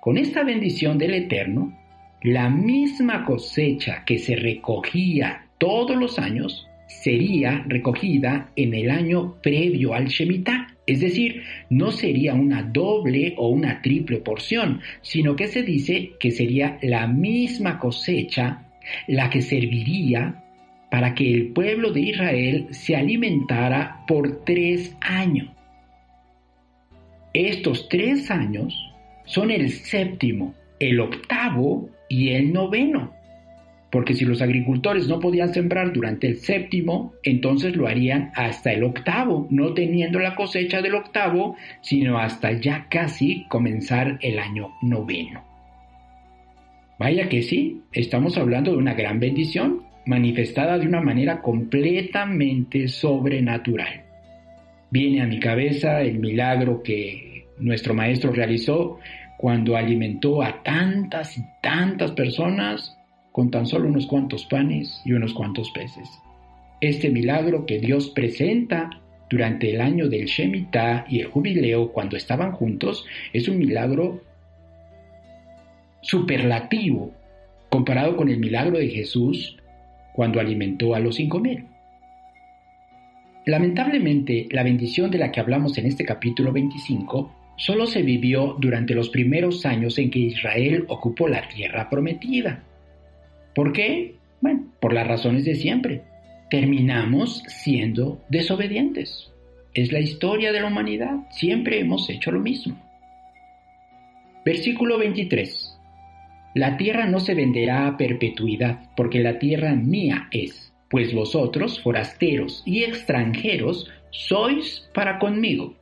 Con esta bendición del Eterno, la misma cosecha que se recogía todos los años sería recogida en el año previo al Shemitah. Es decir, no sería una doble o una triple porción, sino que se dice que sería la misma cosecha la que serviría para que el pueblo de Israel se alimentara por 3 años. Estos 3 años son el séptimo, el octavo y el noveno. Porque si los agricultores no podían sembrar durante el séptimo, entonces lo harían hasta el octavo, no teniendo la cosecha del octavo, sino hasta ya casi comenzar el año noveno. Vaya que sí, estamos hablando de una gran bendición, manifestada de una manera completamente sobrenatural. Viene a mi cabeza el milagro que nuestro maestro realizó cuando alimentó a tantas y tantas personas con tan solo unos cuantos panes y unos cuantos peces. Este milagro que Dios presenta durante el año del Shemitah y el jubileo cuando estaban juntos es un milagro superlativo comparado con el milagro de Jesús cuando alimentó a los 5,000. Lamentablemente, la bendición de la que hablamos en este capítulo 25 solo se vivió durante los primeros años en que Israel ocupó la tierra prometida. ¿Por qué? Bueno, por las razones de siempre. Terminamos siendo desobedientes. Es la historia de la humanidad. Siempre hemos hecho lo mismo. Versículo 23. La tierra no se venderá a perpetuidad, porque la tierra mía es, pues vosotros, forasteros y extranjeros, sois para conmigo.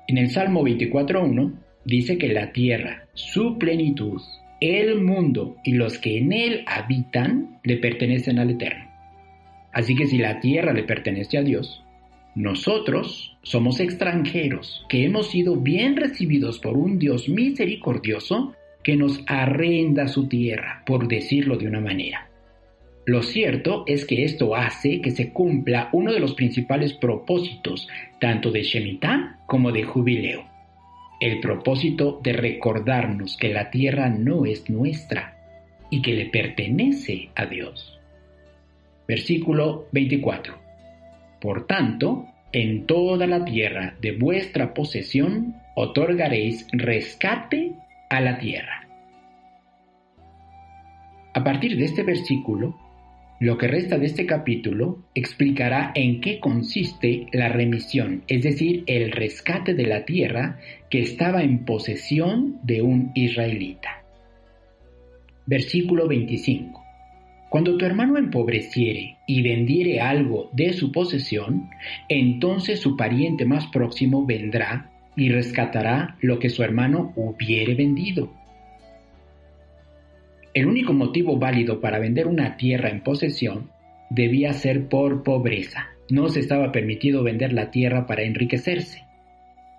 En el Salmo 24:1 dice que la tierra, su plenitud, el mundo y los que en él habitan le pertenecen al Eterno. Así que si la tierra le pertenece a Dios, nosotros somos extranjeros que hemos sido bien recibidos por un Dios misericordioso que nos arrenda su tierra, por decirlo de una manera. Lo cierto es que esto hace que se cumpla uno de los principales propósitos, tanto de Shemitah como de jubileo. El propósito de recordarnos que la tierra no es nuestra y que le pertenece a Dios. Versículo 24. Por tanto, en toda la tierra de vuestra posesión otorgaréis rescate a la tierra. A partir de este versículo, lo que resta de este capítulo explicará en qué consiste la remisión, es decir, el rescate de la tierra que estaba en posesión de un israelita. Versículo 25. Cuando tu hermano empobreciere y vendiere algo de su posesión, entonces su pariente más próximo vendrá y rescatará lo que su hermano hubiere vendido. El único motivo válido para vender una tierra en posesión debía ser por pobreza. No se estaba permitido vender la tierra para enriquecerse.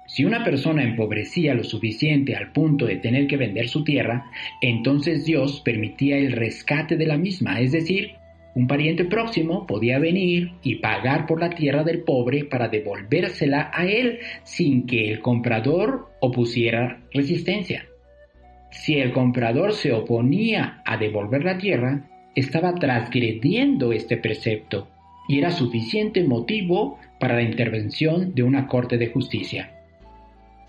Si una persona empobrecía lo suficiente al punto de tener que vender su tierra, entonces Dios permitía el rescate de la misma, es decir, un pariente próximo podía venir y pagar por la tierra del pobre para devolvérsela a él sin que el comprador opusiera resistencia. Si el comprador se oponía a devolver la tierra, estaba transgrediendo este precepto y era suficiente motivo para la intervención de una corte de justicia.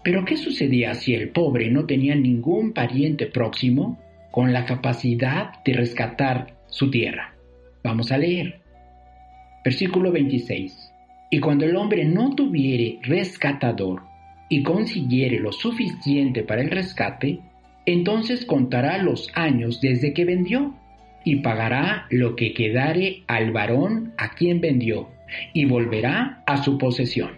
Pero ¿qué sucedía si el pobre no tenía ningún pariente próximo con la capacidad de rescatar su tierra? Vamos a leer. Versículo 26. Y cuando el hombre no tuviere rescatador y consiguiere lo suficiente para el rescate, entonces contará los años desde que vendió y pagará lo que quedare al varón a quien vendió y volverá a su posesión.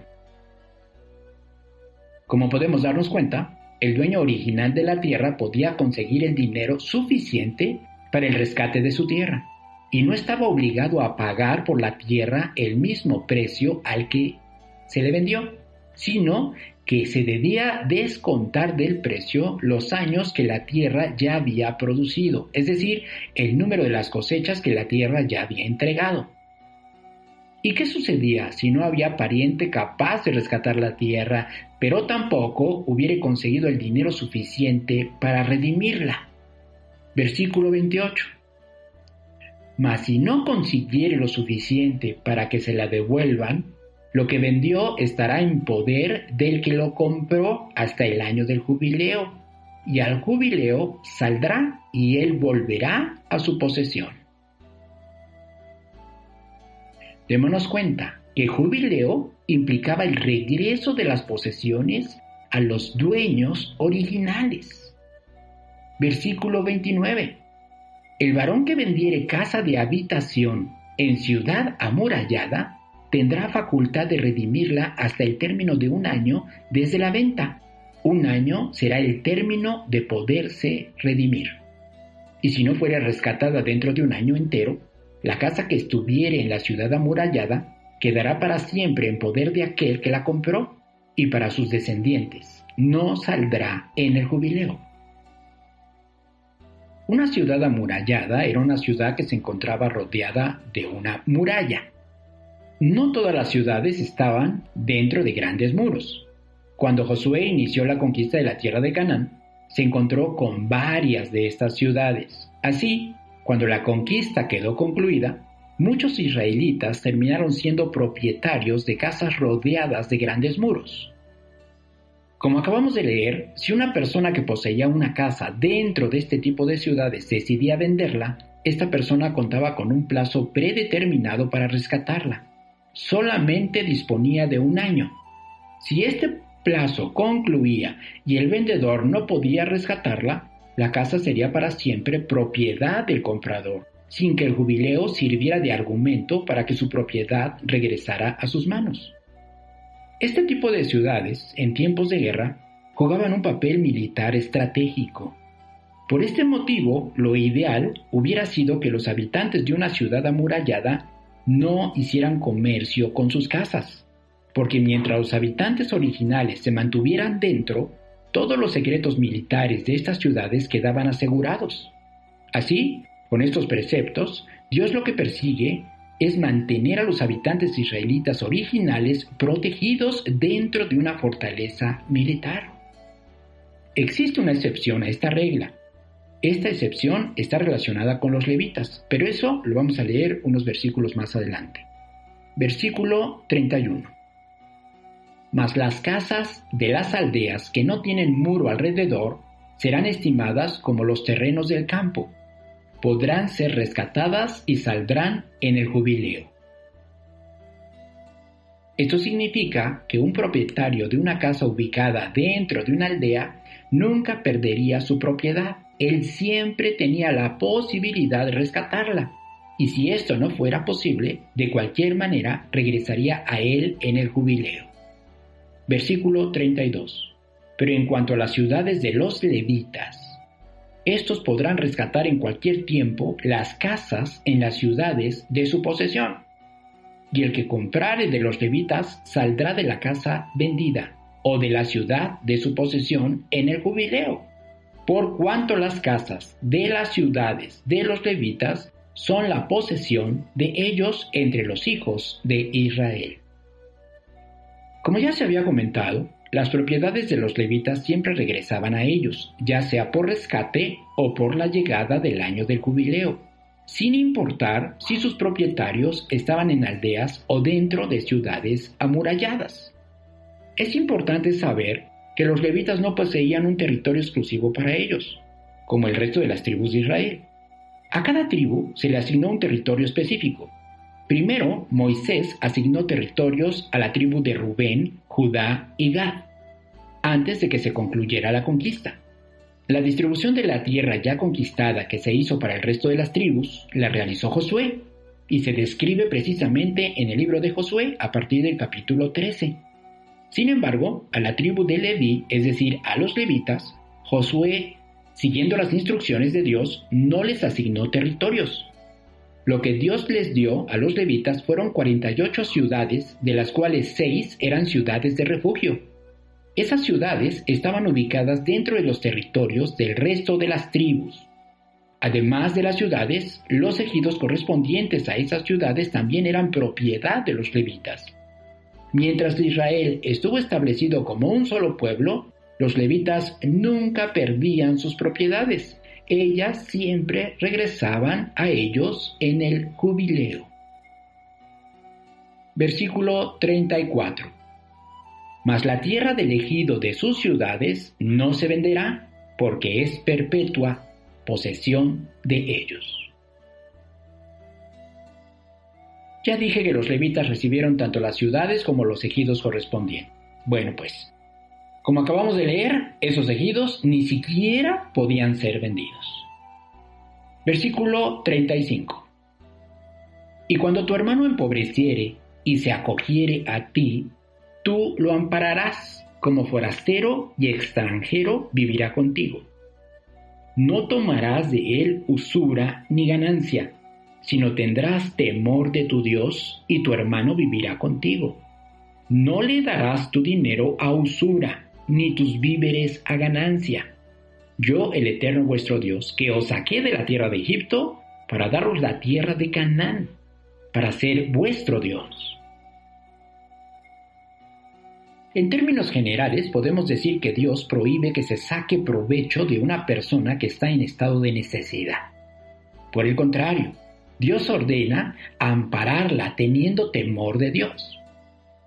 Como podemos darnos cuenta, el dueño original de la tierra podía conseguir el dinero suficiente para el rescate de su tierra y no estaba obligado a pagar por la tierra el mismo precio al que se le vendió, sino que se debía descontar del precio los años que la tierra ya había producido, es decir, el número de las cosechas que la tierra ya había entregado. ¿Y qué sucedía si no había pariente capaz de rescatar la tierra, pero tampoco hubiera conseguido el dinero suficiente para redimirla? Versículo 28. Mas si no consiguiere lo suficiente para que se la devuelvan, lo que vendió estará en poder del que lo compró hasta el año del jubileo, y al jubileo saldrá y él volverá a su posesión. Démonos cuenta que jubileo implicaba el regreso de las posesiones a los dueños originales. Versículo 29. El varón que vendiere casa de habitación en ciudad amurallada tendrá facultad de redimirla hasta el término de 1 año desde la venta. 1 año será el término de poderse redimir. Y si no fuera rescatada dentro de 1 año entero, la casa que estuviere en la ciudad amurallada quedará para siempre en poder de aquel que la compró y para sus descendientes. No saldrá en el jubileo. Una ciudad amurallada era una ciudad que se encontraba rodeada de una muralla. No todas las ciudades estaban dentro de grandes muros. Cuando Josué inició la conquista de la tierra de Canaán, se encontró con varias de estas ciudades. Así, cuando la conquista quedó concluida, muchos israelitas terminaron siendo propietarios de casas rodeadas de grandes muros. Como acabamos de leer, si una persona que poseía una casa dentro de este tipo de ciudades decidía venderla, esta persona contaba con un plazo predeterminado para rescatarla. Solamente disponía de 1 año. Si este plazo concluía y el vendedor no podía rescatarla, la casa sería para siempre propiedad del comprador, sin que el jubileo sirviera de argumento para que su propiedad regresara a sus manos. Este tipo de ciudades, en tiempos de guerra, jugaban un papel militar estratégico. Por este motivo, lo ideal hubiera sido que los habitantes de una ciudad amurallada no hicieran comercio con sus casas, porque mientras los habitantes originales se mantuvieran dentro, todos los secretos militares de estas ciudades quedaban asegurados. Así, con estos preceptos, Dios lo que persigue es mantener a los habitantes israelitas originales protegidos dentro de una fortaleza militar. Existe una excepción a esta regla. Esta excepción está relacionada con los levitas, pero eso lo vamos a leer unos versículos más adelante. Versículo 31. Mas las casas de las aldeas que no tienen muro alrededor serán estimadas como los terrenos del campo. Podrán ser rescatadas y saldrán en el jubileo. Esto significa que un propietario de una casa ubicada dentro de una aldea nunca perdería su propiedad. Él siempre tenía la posibilidad de rescatarla. Y si esto no fuera posible, de cualquier manera regresaría a él en el jubileo. Versículo 32. Pero en cuanto a las ciudades de los levitas, estos podrán rescatar en cualquier tiempo las casas en las ciudades de su posesión. Y el que comprare de los levitas saldrá de la casa vendida o de la ciudad de su posesión en el jubileo, por cuanto las casas de las ciudades de los levitas son la posesión de ellos entre los hijos de Israel. Como ya se había comentado, las propiedades de los levitas siempre regresaban a ellos, ya sea por rescate o por la llegada del año del jubileo, sin importar si sus propietarios estaban en aldeas o dentro de ciudades amuralladas. Es importante saber que los levitas no poseían un territorio exclusivo para ellos, como el resto de las tribus de Israel. A cada tribu se le asignó un territorio específico. Primero, Moisés asignó territorios a la tribu de Rubén, Judá y Gad, antes de que se concluyera la conquista. La distribución de la tierra ya conquistada que se hizo para el resto de las tribus la realizó Josué, y se describe precisamente en el libro de Josué a partir del capítulo 13. Sin embargo, a la tribu de Leví, es decir, a los levitas, Josué, siguiendo las instrucciones de Dios, no les asignó territorios. Lo que Dios les dio a los levitas fueron 48 ciudades, de las cuales 6 eran ciudades de refugio. Esas ciudades estaban ubicadas dentro de los territorios del resto de las tribus. Además de las ciudades, los ejidos correspondientes a esas ciudades también eran propiedad de los levitas. Mientras Israel estuvo establecido como un solo pueblo, los levitas nunca perdían sus propiedades. Ellas siempre regresaban a ellos en el jubileo. Versículo 34. Mas la tierra del ejido de sus ciudades no se venderá, porque es perpetua posesión de ellos. Ya dije que los levitas recibieron tanto las ciudades como los ejidos correspondientes. Bueno, pues, como acabamos de leer, esos ejidos ni siquiera podían ser vendidos. Versículo 35. Y cuando tu hermano empobreciere y se acogiere a ti, tú lo ampararás, como forastero y extranjero vivirá contigo. No tomarás de él usura ni ganancia, sino tendrás temor de tu Dios y tu hermano vivirá contigo. No le darás tu dinero a usura, ni tus víveres a ganancia. Yo, el Eterno vuestro Dios, que os saqué de la tierra de Egipto, para daros la tierra de Canaán, para ser vuestro Dios. En términos generales, podemos decir que Dios prohíbe que se saque provecho de una persona que está en estado de necesidad. Por el contrario, Dios ordena ampararla teniendo temor de Dios.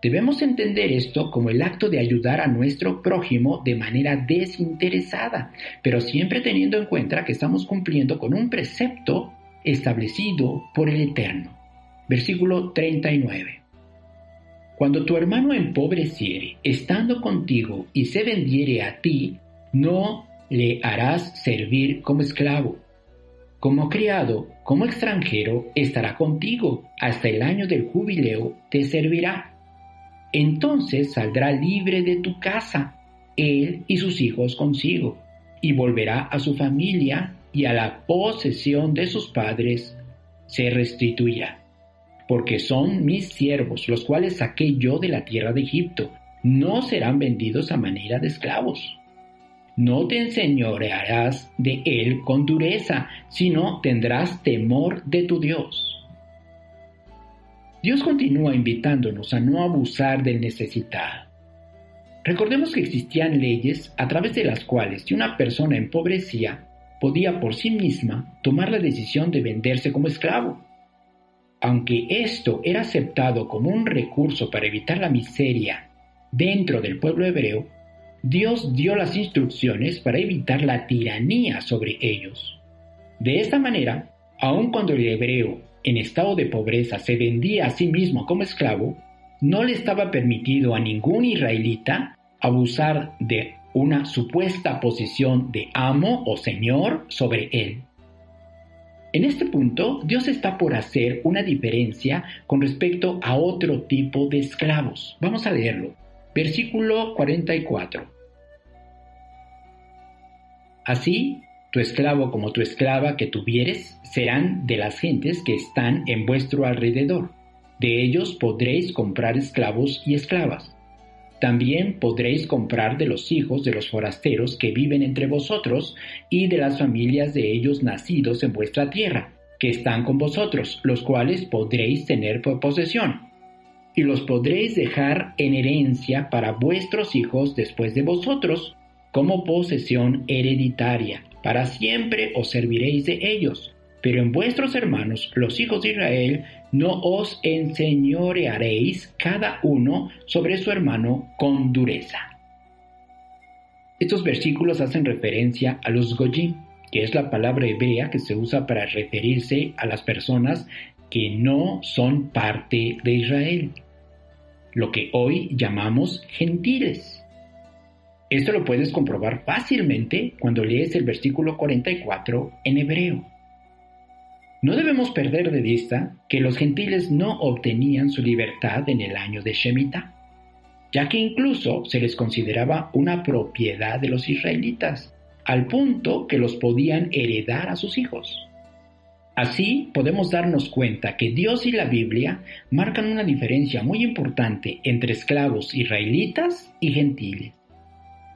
Debemos entender esto como el acto de ayudar a nuestro prójimo de manera desinteresada, pero siempre teniendo en cuenta que estamos cumpliendo con un precepto establecido por el Eterno. Versículo 39. Cuando tu hermano empobreciere, estando contigo, y se vendiere a ti, no le harás servir como esclavo. Como criado, como extranjero, estará contigo, hasta el año del jubileo te servirá. Entonces saldrá libre de tu casa, él y sus hijos consigo, y volverá a su familia y a la posesión de sus padres se restituirá. Porque son mis siervos, los cuales saqué yo de la tierra de Egipto, no serán vendidos a manera de esclavos. No te enseñorearás de él con dureza, sino tendrás temor de tu Dios. Dios continúa invitándonos a no abusar del necesitado. Recordemos que existían leyes a través de las cuales si una persona empobrecía, podía por sí misma tomar la decisión de venderse como esclavo. Aunque esto era aceptado como un recurso para evitar la miseria dentro del pueblo hebreo, Dios dio las instrucciones para evitar la tiranía sobre ellos. De esta manera, aun cuando el hebreo en estado de pobreza se vendía a sí mismo como esclavo, no le estaba permitido a ningún israelita abusar de una supuesta posición de amo o señor sobre él. En este punto, Dios está por hacer una diferencia con respecto a otro tipo de esclavos. Vamos a leerlo. Versículo 44. Así, tu esclavo como tu esclava que tuvieres serán de las gentes que están en vuestro alrededor. De ellos podréis comprar esclavos y esclavas. También podréis comprar de los hijos de los forasteros que viven entre vosotros y de las familias de ellos nacidos en vuestra tierra, que están con vosotros, los cuales podréis tener por posesión. Y los podréis dejar en herencia para vuestros hijos después de vosotros, como posesión hereditaria. Para siempre os serviréis de ellos. Pero en vuestros hermanos, los hijos de Israel, no os enseñorearéis cada uno sobre su hermano con dureza. Estos versículos hacen referencia a los goyim, que es la palabra hebrea que se usa para referirse a las personas que no son parte de Israel, lo que hoy llamamos gentiles. Esto lo puedes comprobar fácilmente cuando lees el versículo 44 en hebreo. No debemos perder de vista que los gentiles no obtenían su libertad en el año de Shemitah, ya que incluso se les consideraba una propiedad de los israelitas, al punto que los podían heredar a sus hijos. Así podemos darnos cuenta que Dios y la Biblia marcan una diferencia muy importante entre esclavos israelitas y gentiles.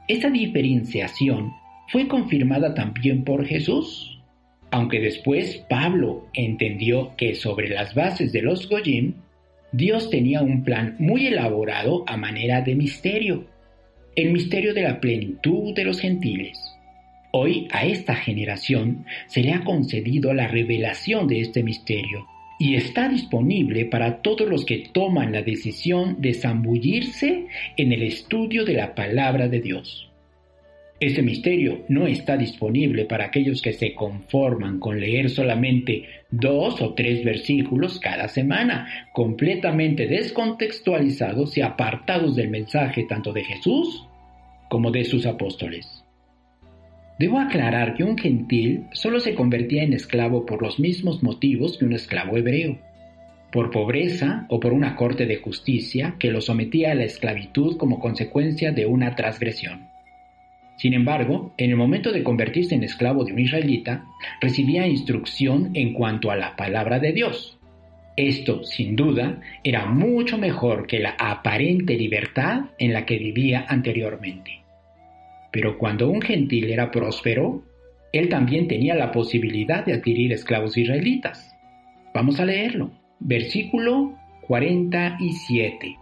Esta diferenciación fue confirmada también por Jesús, aunque después Pablo entendió que sobre las bases de los goyim, Dios tenía un plan muy elaborado a manera de misterio, el misterio de la plenitud de los gentiles. Hoy a esta generación se le ha concedido la revelación de este misterio y está disponible para todos los que toman la decisión de zambullirse en el estudio de la palabra de Dios. Este misterio no está disponible para aquellos que se conforman con leer solamente 2 o 3 versículos cada semana, completamente descontextualizados y apartados del mensaje tanto de Jesús como de sus apóstoles. Debo aclarar que un gentil solo se convertía en esclavo por los mismos motivos que un esclavo hebreo, por pobreza o por una corte de justicia que lo sometía a la esclavitud como consecuencia de una transgresión. Sin embargo, en el momento de convertirse en esclavo de un israelita, recibía instrucción en cuanto a la palabra de Dios. Esto, sin duda, era mucho mejor que la aparente libertad en la que vivía anteriormente. Pero cuando un gentil era próspero, él también tenía la posibilidad de adquirir esclavos israelitas. Vamos a leerlo. Versículo 47.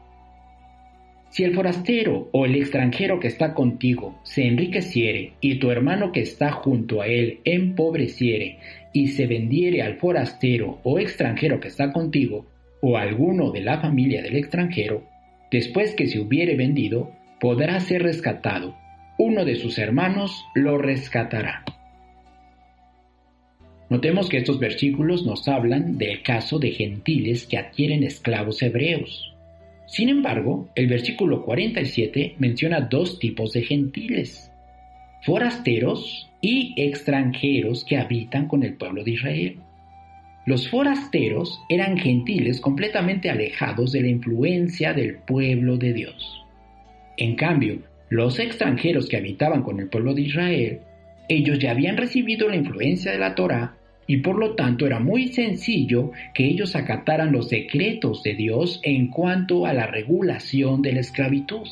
Si el forastero o el extranjero que está contigo se enriqueciere y tu hermano que está junto a él empobreciere y se vendiere al forastero o extranjero que está contigo o a alguno de la familia del extranjero, después que se hubiere vendido, podrá ser rescatado. Uno de sus hermanos lo rescatará. Notemos que estos versículos nos hablan del caso de gentiles que adquieren esclavos hebreos. Sin embargo, el versículo 47 menciona 2 tipos de gentiles: forasteros y extranjeros que habitan con el pueblo de Israel. Los forasteros eran gentiles completamente alejados de la influencia del pueblo de Dios. En cambio, los extranjeros que habitaban con el pueblo de Israel, ellos ya habían recibido la influencia de la Torá, y por lo tanto era muy sencillo que ellos acataran los decretos de Dios en cuanto a la regulación de la esclavitud.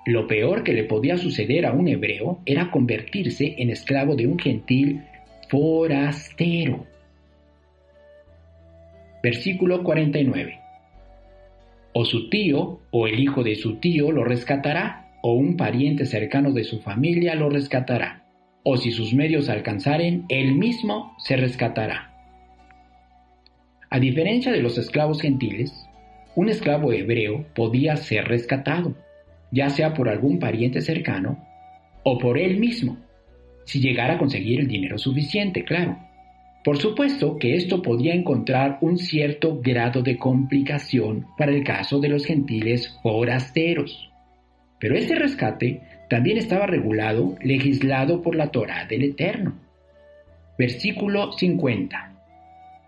Lo peor que le podía suceder a un hebreo era convertirse en esclavo de un gentil forastero. Versículo 49. O su tío o el hijo de su tío lo rescatará, o un pariente cercano de su familia lo rescatará. O si sus medios alcanzaren, él mismo se rescatará. A diferencia de los esclavos gentiles, un esclavo hebreo podía ser rescatado, ya sea por algún pariente cercano o por él mismo, si llegara a conseguir el dinero suficiente, claro. Por supuesto que esto podía encontrar un cierto grado de complicación para el caso de los gentiles forasteros. Pero este rescate también estaba regulado, legislado por la Torá del Eterno. Versículo 50.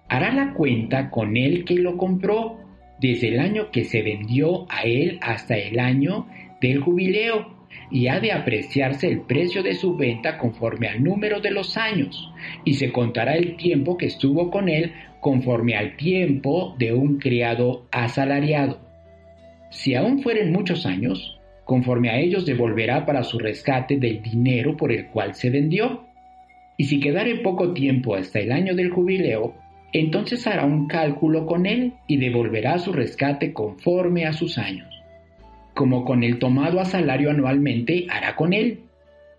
Hará la cuenta con el que lo compró, desde el año que se vendió a él hasta el año del jubileo, y ha de apreciarse el precio de su venta conforme al número de los años, y se contará el tiempo que estuvo con él conforme al tiempo de un criado asalariado. Si aún fueren muchos años, conforme a ellos devolverá para su rescate del dinero por el cual se vendió. Y si quedare poco tiempo hasta el año del jubileo, entonces hará un cálculo con él y devolverá su rescate conforme a sus años. Como con el tomado a salario anualmente hará con él.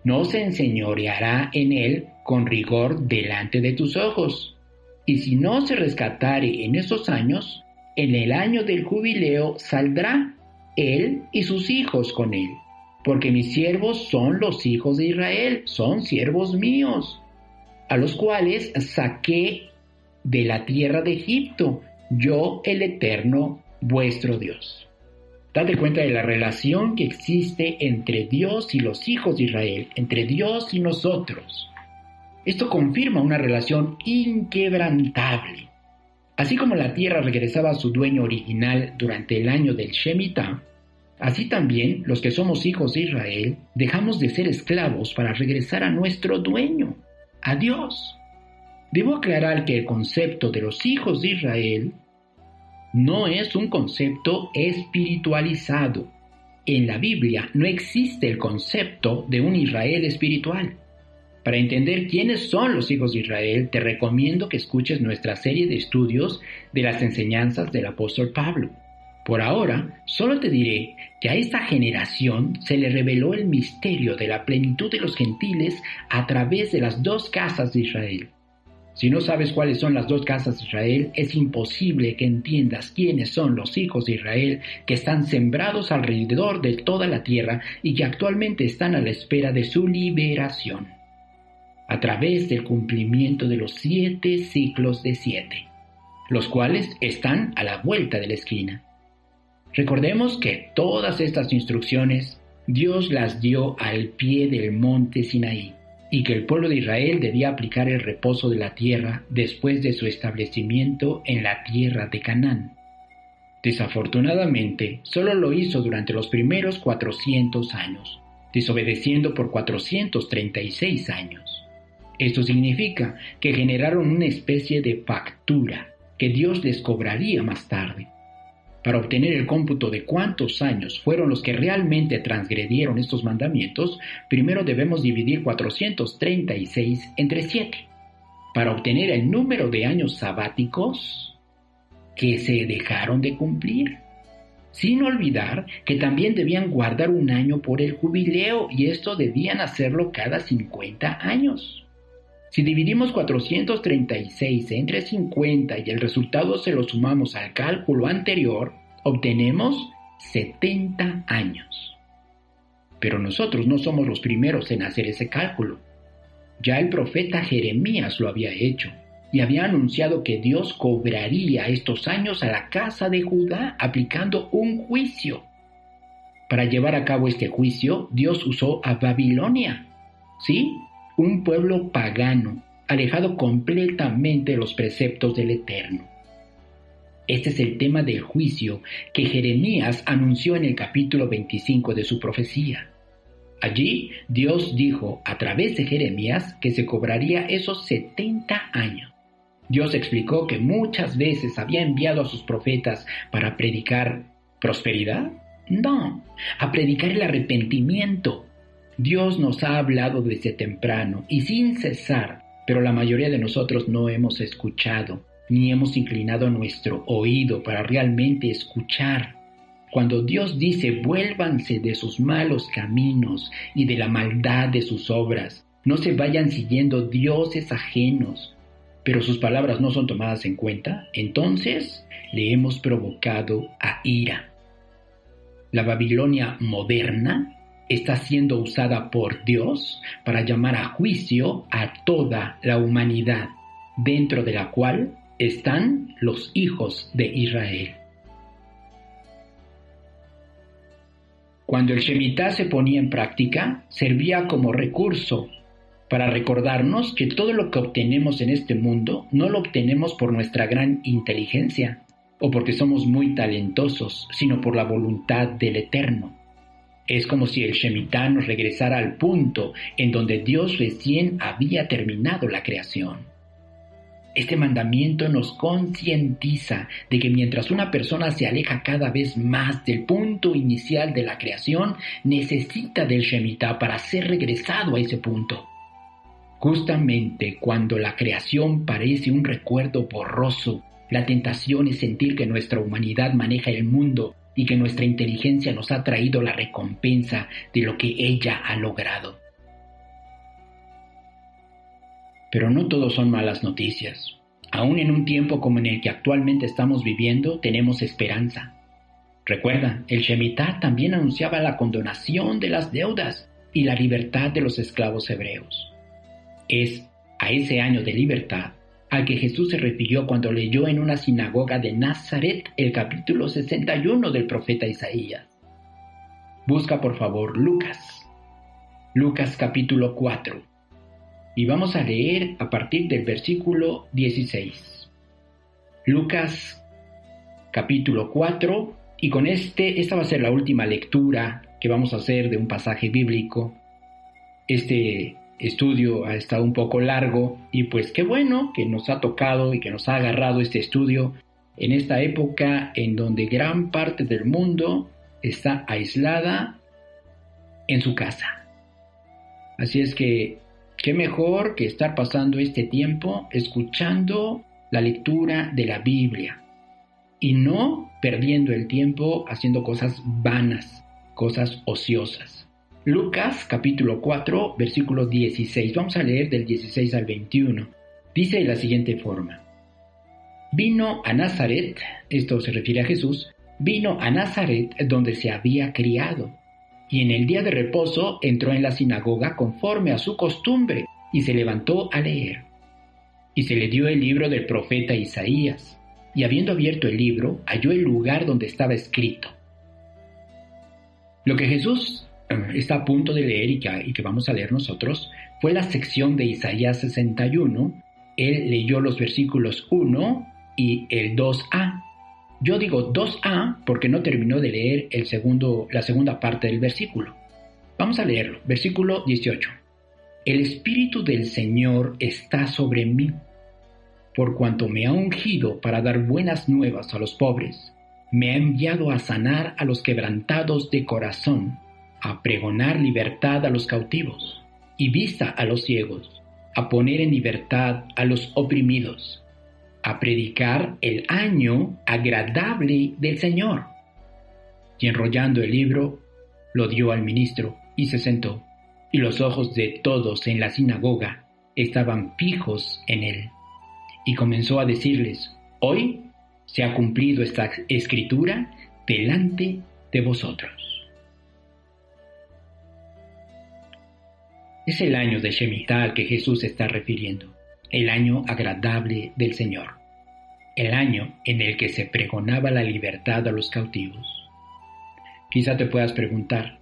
No se enseñoreará en él con rigor delante de tus ojos. Y si no se rescatare en esos años, en el año del jubileo saldrá él y sus hijos con él. Porque mis siervos son los hijos de Israel, son siervos míos, a los cuales saqué de la tierra de Egipto, yo el Eterno vuestro Dios. Date cuenta de la relación que existe entre Dios y los hijos de Israel, entre Dios y nosotros. Esto confirma una relación inquebrantable. Así como la tierra regresaba a su dueño original durante el año del Shemitah, así también los que somos hijos de Israel dejamos de ser esclavos para regresar a nuestro dueño, a Dios. Debo aclarar que el concepto de los hijos de Israel no es un concepto espiritualizado. En la Biblia no existe el concepto de un Israel espiritual. Para entender quiénes son los hijos de Israel, te recomiendo que escuches nuestra serie de estudios de las enseñanzas del apóstol Pablo. Por ahora, solo te diré que a esta generación se le reveló el misterio de la plenitud de los gentiles a través de las dos casas de Israel. Si no sabes cuáles son las dos casas de Israel, es imposible que entiendas quiénes son los hijos de Israel que están sembrados alrededor de toda la tierra y que actualmente están a la espera de su liberación, a través del cumplimiento de los 7 ciclos de 7, los cuales están a la vuelta de la esquina. Recordemos que todas estas instrucciones Dios las dio al pie del monte Sinaí, y que el pueblo de Israel debía aplicar el reposo de la tierra después de su establecimiento en la tierra de Canaán. Desafortunadamente, solo lo hizo durante los primeros 400 años, desobedeciendo por 436 años. Esto significa que generaron una especie de factura que Dios les cobraría más tarde. Para obtener el cómputo de cuántos años fueron los que realmente transgredieron estos mandamientos, primero debemos dividir 436 entre 7, para obtener el número de años sabáticos que se dejaron de cumplir. Sin olvidar que también debían guardar un año por el jubileo, y esto debían hacerlo cada 50 años. Si dividimos 436 entre 50 y el resultado se lo sumamos al cálculo anterior, obtenemos 70 años. Pero nosotros no somos los primeros en hacer ese cálculo. Ya el profeta Jeremías lo había hecho y había anunciado que Dios cobraría estos años a la casa de Judá aplicando un juicio. Para llevar a cabo este juicio, Dios usó a Babilonia, ¿sí?, un pueblo pagano, alejado completamente de los preceptos del Eterno. Este es el tema del juicio que Jeremías anunció en el capítulo 25 de su profecía. Allí, Dios dijo a través de Jeremías que se cobraría esos 70 años. Dios explicó que muchas veces había enviado a sus profetas para predicar prosperidad. No, a predicar el arrepentimiento. Dios nos ha hablado desde temprano y sin cesar, pero la mayoría de nosotros no hemos escuchado, ni hemos inclinado nuestro oído para realmente escuchar. Cuando Dios dice, vuélvanse de sus malos caminos y de la maldad de sus obras, no se vayan siguiendo dioses ajenos, pero sus palabras no son tomadas en cuenta, entonces le hemos provocado a ira. La Babilonia moderna está siendo usada por Dios para llamar a juicio a toda la humanidad, dentro de la cual están los hijos de Israel. Cuando el Shemitah se ponía en práctica, servía como recurso para recordarnos que todo lo que obtenemos en este mundo no lo obtenemos por nuestra gran inteligencia o porque somos muy talentosos, sino por la voluntad del Eterno. Es como si el Shemitah nos regresara al punto en donde Dios recién había terminado la creación. Este mandamiento nos concientiza de que mientras una persona se aleja cada vez más del punto inicial de la creación, necesita del Shemitah para ser regresado a ese punto. Justamente cuando la creación parece un recuerdo borroso, la tentación es sentir que nuestra humanidad maneja el mundo y que nuestra inteligencia nos ha traído la recompensa de lo que ella ha logrado. Pero no todo son malas noticias. Aún en un tiempo como en el que actualmente estamos viviendo, tenemos esperanza. Recuerda, el Shemitah también anunciaba la condonación de las deudas y la libertad de los esclavos hebreos. Es a ese año de libertad al que Jesús se refirió cuando leyó en una sinagoga de Nazaret el capítulo 61 del profeta Isaías. Busca por favor Lucas capítulo 4, y vamos a leer a partir del versículo 16. Lucas capítulo 4, y con esta va a ser la última lectura que vamos a hacer de un pasaje bíblico. Este estudio ha estado un poco largo y pues qué bueno que nos ha tocado y que nos ha agarrado este estudio en esta época en donde gran parte del mundo está aislada en su casa. Así es que qué mejor que estar pasando este tiempo escuchando la lectura de la Biblia y no perdiendo el tiempo haciendo cosas vanas, cosas ociosas. Lucas capítulo 4, versículo 16. Vamos a leer del 16 al 21. Dice de la siguiente forma: Vino a Nazaret, esto se refiere a Jesús, vino a Nazaret donde se había criado, y en el día de reposo entró en la sinagoga conforme a su costumbre, y se levantó a leer. Y se le dio el libro del profeta Isaías, y habiendo abierto el libro, halló el lugar donde estaba escrito. Lo que Jesús está a punto de leer y que vamos a leer nosotros fue la sección de Isaías 61. Él leyó los versículos 1 y el 2a. Yo digo 2a porque no terminó de leer la segunda parte del versículo. Vamos a leerlo. Versículo 18. El Espíritu del Señor está sobre mí, por cuanto me ha ungido para dar buenas nuevas a los pobres. Me ha enviado a sanar a los quebrantados de corazón, a pregonar libertad a los cautivos y vista a los ciegos, a poner en libertad a los oprimidos, a predicar el año agradable del Señor. Y enrollando el libro, lo dio al ministro y se sentó, y los ojos de todos en la sinagoga estaban fijos en él. Y comenzó a decirles: Hoy se ha cumplido esta escritura delante de vosotros. Es el año de Shemitah al que Jesús se está refiriendo, el año agradable del Señor, el año en el que se pregonaba la libertad a los cautivos. Quizá te puedas preguntar,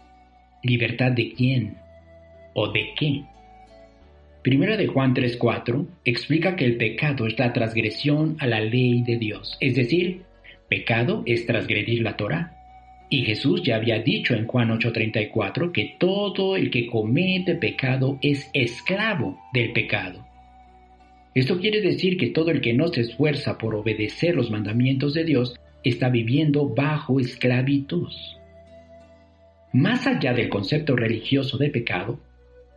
¿libertad de quién o de qué? Primera de Juan 3:4 explica que el pecado es la transgresión a la ley de Dios, es decir, pecado es transgredir la Torá. Y Jesús ya había dicho en Juan 8:34 que todo el que comete pecado es esclavo del pecado. Esto quiere decir que todo el que no se esfuerza por obedecer los mandamientos de Dios está viviendo bajo esclavitud. Más allá del concepto religioso de pecado,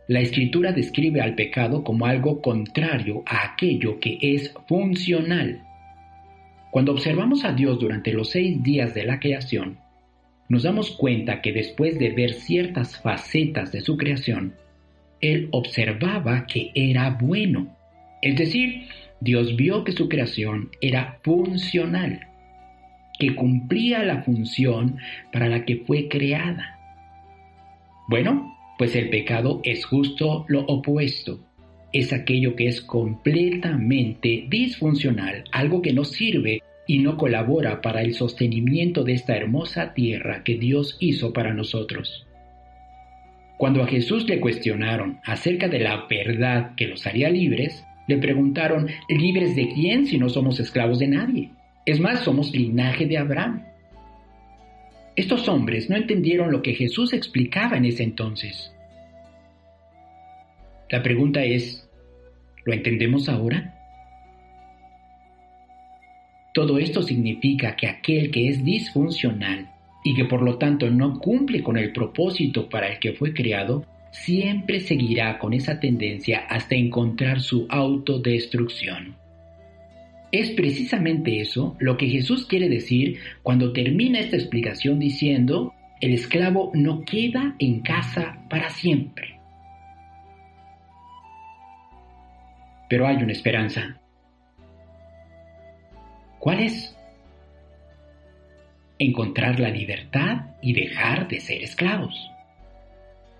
la Escritura describe al pecado como algo contrario a aquello que es funcional. Cuando observamos a Dios durante los 6 días de la creación, nos damos cuenta que después de ver ciertas facetas de su creación, Él observaba que era bueno. Es decir, Dios vio que su creación era funcional, que cumplía la función para la que fue creada. Bueno, pues el pecado es justo lo opuesto. Es aquello que es completamente disfuncional, algo que no sirve y no colabora para el sostenimiento de esta hermosa tierra que Dios hizo para nosotros. Cuando a Jesús le cuestionaron acerca de la verdad que los haría libres, le preguntaron, ¿libres de quién si no somos esclavos de nadie? Es más, somos linaje de Abraham. Estos hombres no entendieron lo que Jesús explicaba en ese entonces. La pregunta es, ¿lo entendemos ahora? Todo esto significa que aquel que es disfuncional y que por lo tanto no cumple con el propósito para el que fue creado, siempre seguirá con esa tendencia hasta encontrar su autodestrucción. Es precisamente eso lo que Jesús quiere decir cuando termina esta explicación diciendo, el esclavo no queda en casa para siempre. Pero hay una esperanza. ¿Cuál es? Encontrar la libertad y dejar de ser esclavos.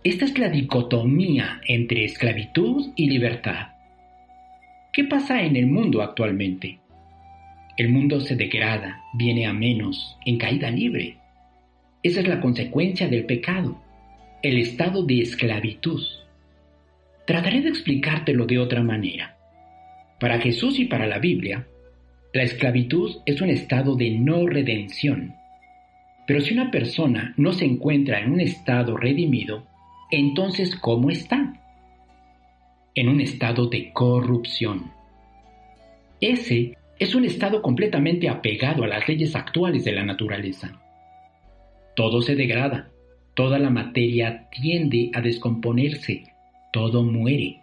Esta es la dicotomía entre esclavitud y libertad. ¿Qué pasa en el mundo actualmente? El mundo se degrada, viene a menos, en caída libre. Esa es la consecuencia del pecado, el estado de esclavitud. Trataré de explicártelo de otra manera. Para Jesús y para la Biblia, la esclavitud es un estado de no redención. Pero si una persona no se encuentra en un estado redimido, entonces ¿cómo está? En un estado de corrupción. Ese es un estado completamente apegado a las leyes actuales de la naturaleza. Todo se degrada, toda la materia tiende a descomponerse, todo muere.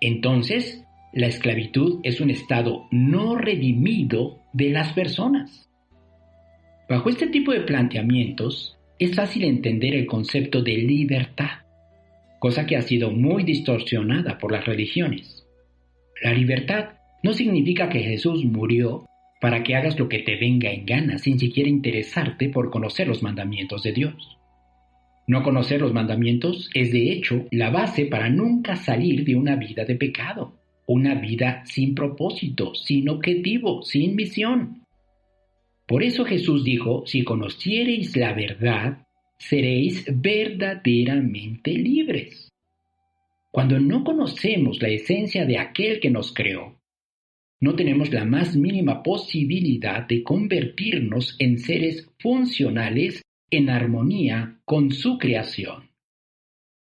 Entonces, la esclavitud es un estado no redimido de las personas. Bajo este tipo de planteamientos, es fácil entender el concepto de libertad, cosa que ha sido muy distorsionada por las religiones. La libertad no significa que Jesús murió para que hagas lo que te venga en gana sin siquiera interesarte por conocer los mandamientos de Dios. No conocer los mandamientos es de hecho la base para nunca salir de una vida de pecado, una vida sin propósito, sin objetivo, sin misión. Por eso Jesús dijo, si conociereis la verdad, seréis verdaderamente libres. Cuando no conocemos la esencia de aquel que nos creó, no tenemos la más mínima posibilidad de convertirnos en seres funcionales en armonía con su creación.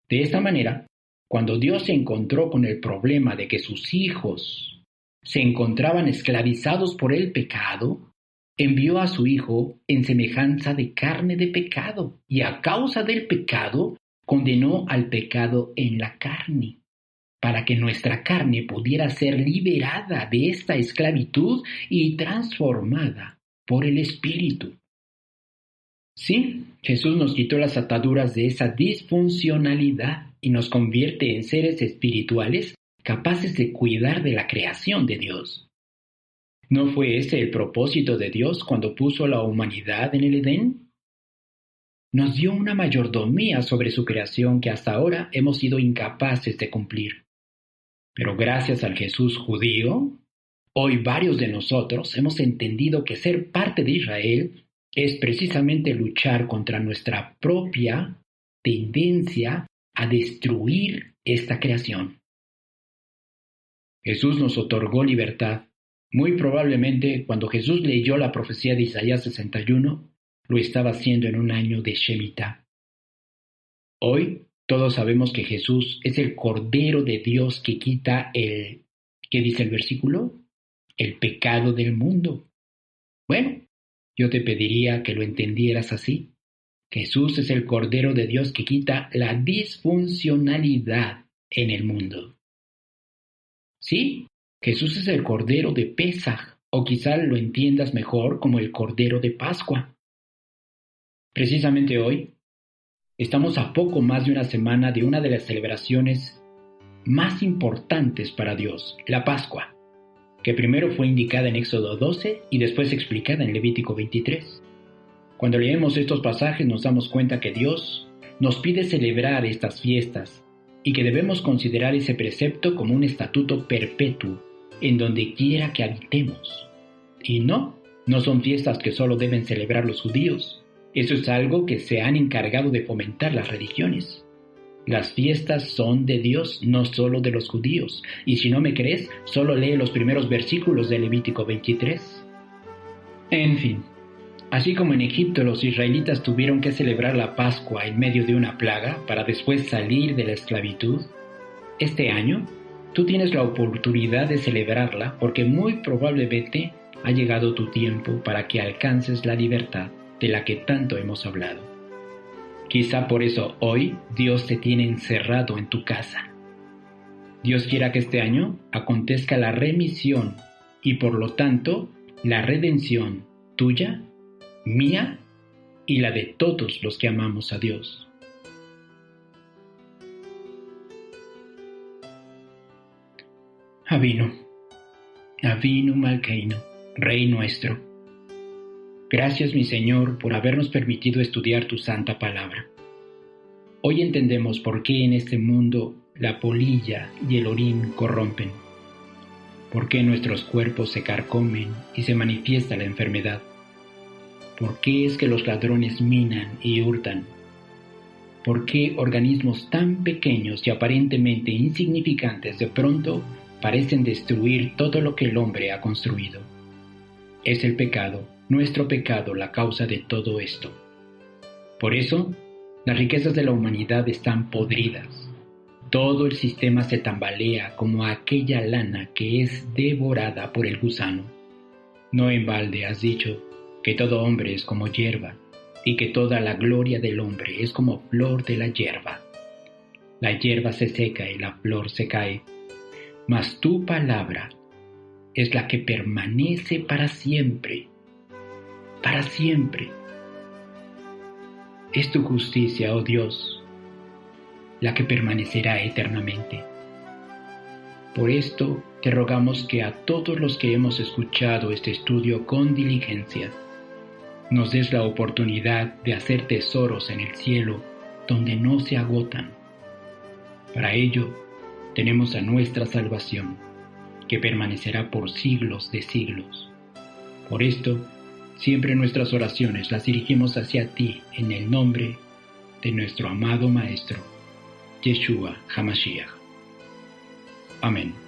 De esta manera, cuando Dios se encontró con el problema de que sus hijos se encontraban esclavizados por el pecado, envió a su Hijo en semejanza de carne de pecado, y a causa del pecado condenó al pecado en la carne, para que nuestra carne pudiera ser liberada de esta esclavitud y transformada por el Espíritu. Sí, Jesús nos quitó las ataduras de esa disfuncionalidad y nos convierte en seres espirituales capaces de cuidar de la creación de Dios. ¿No fue ese el propósito de Dios cuando puso la humanidad en el Edén? Nos dio una mayordomía sobre su creación que hasta ahora hemos sido incapaces de cumplir. Pero gracias al Jesús judío, hoy varios de nosotros hemos entendido que ser parte de Israel es precisamente luchar contra nuestra propia tendencia a destruir esta creación. Jesús nos otorgó libertad. Muy probablemente cuando Jesús leyó la profecía de Isaías 61, lo estaba haciendo en un año de Shemitah. Hoy todos sabemos que Jesús es el Cordero de Dios que quita ¿qué dice el versículo? El pecado del mundo. Bueno, yo te pediría que lo entendieras así. Jesús es el Cordero de Dios que quita la disfuncionalidad en el mundo. Sí, Jesús es el Cordero de Pesaj, o quizá lo entiendas mejor como el Cordero de Pascua. Precisamente hoy, estamos a poco más de una semana de una de las celebraciones más importantes para Dios, la Pascua. que primero fue indicada en Éxodo 12 y después explicada en Levítico 23. Cuando leemos estos pasajes nos damos cuenta que Dios nos pide celebrar estas fiestas y que debemos considerar ese precepto como un estatuto perpetuo en donde quiera que habitemos. Y no son fiestas que solo deben celebrar los judíos. Eso es algo que se han encargado de fomentar las religiones. Las fiestas son de Dios, no solo de los judíos. Y si no me crees, solo lee los primeros versículos de Levítico 23. En fin, así como en Egipto los israelitas tuvieron que celebrar la Pascua en medio de una plaga para después salir de la esclavitud, este año tú tienes la oportunidad de celebrarla porque muy probablemente ha llegado tu tiempo para que alcances la libertad de la que tanto hemos hablado. Quizá por eso hoy Dios te tiene encerrado en tu casa. Dios quiera que este año acontezca la remisión y por lo tanto la redención tuya, mía y la de todos los que amamos a Dios. Avinu Malkeinu, Rey nuestro. Gracias, mi Señor, por habernos permitido estudiar tu santa palabra. Hoy entendemos por qué en este mundo la polilla y el orín corrompen, por qué nuestros cuerpos se carcomen y se manifiesta la enfermedad, por qué es que los ladrones minan y hurtan, por qué organismos tan pequeños y aparentemente insignificantes de pronto parecen destruir todo lo que el hombre ha construido. Es el pecado, nuestro pecado, la causa de todo esto. Por eso, las riquezas de la humanidad están podridas. Todo el sistema se tambalea como aquella lana que es devorada por el gusano. No en balde has dicho que todo hombre es como hierba y que toda la gloria del hombre es como flor de la hierba. La hierba se seca y la flor se cae, mas tu palabra es la que permanece para siempre. Para siempre. Es tu justicia, oh Dios, la que permanecerá eternamente. Por esto te rogamos que a todos los que hemos escuchado este estudio con diligencia, nos des la oportunidad de hacer tesoros en el cielo donde no se agotan. Para ello, tenemos a nuestra salvación, que permanecerá por siglos de siglos. Por esto, siempre nuestras oraciones las dirigimos hacia ti en el nombre de nuestro amado Maestro, Yeshua HaMashiach. Amén.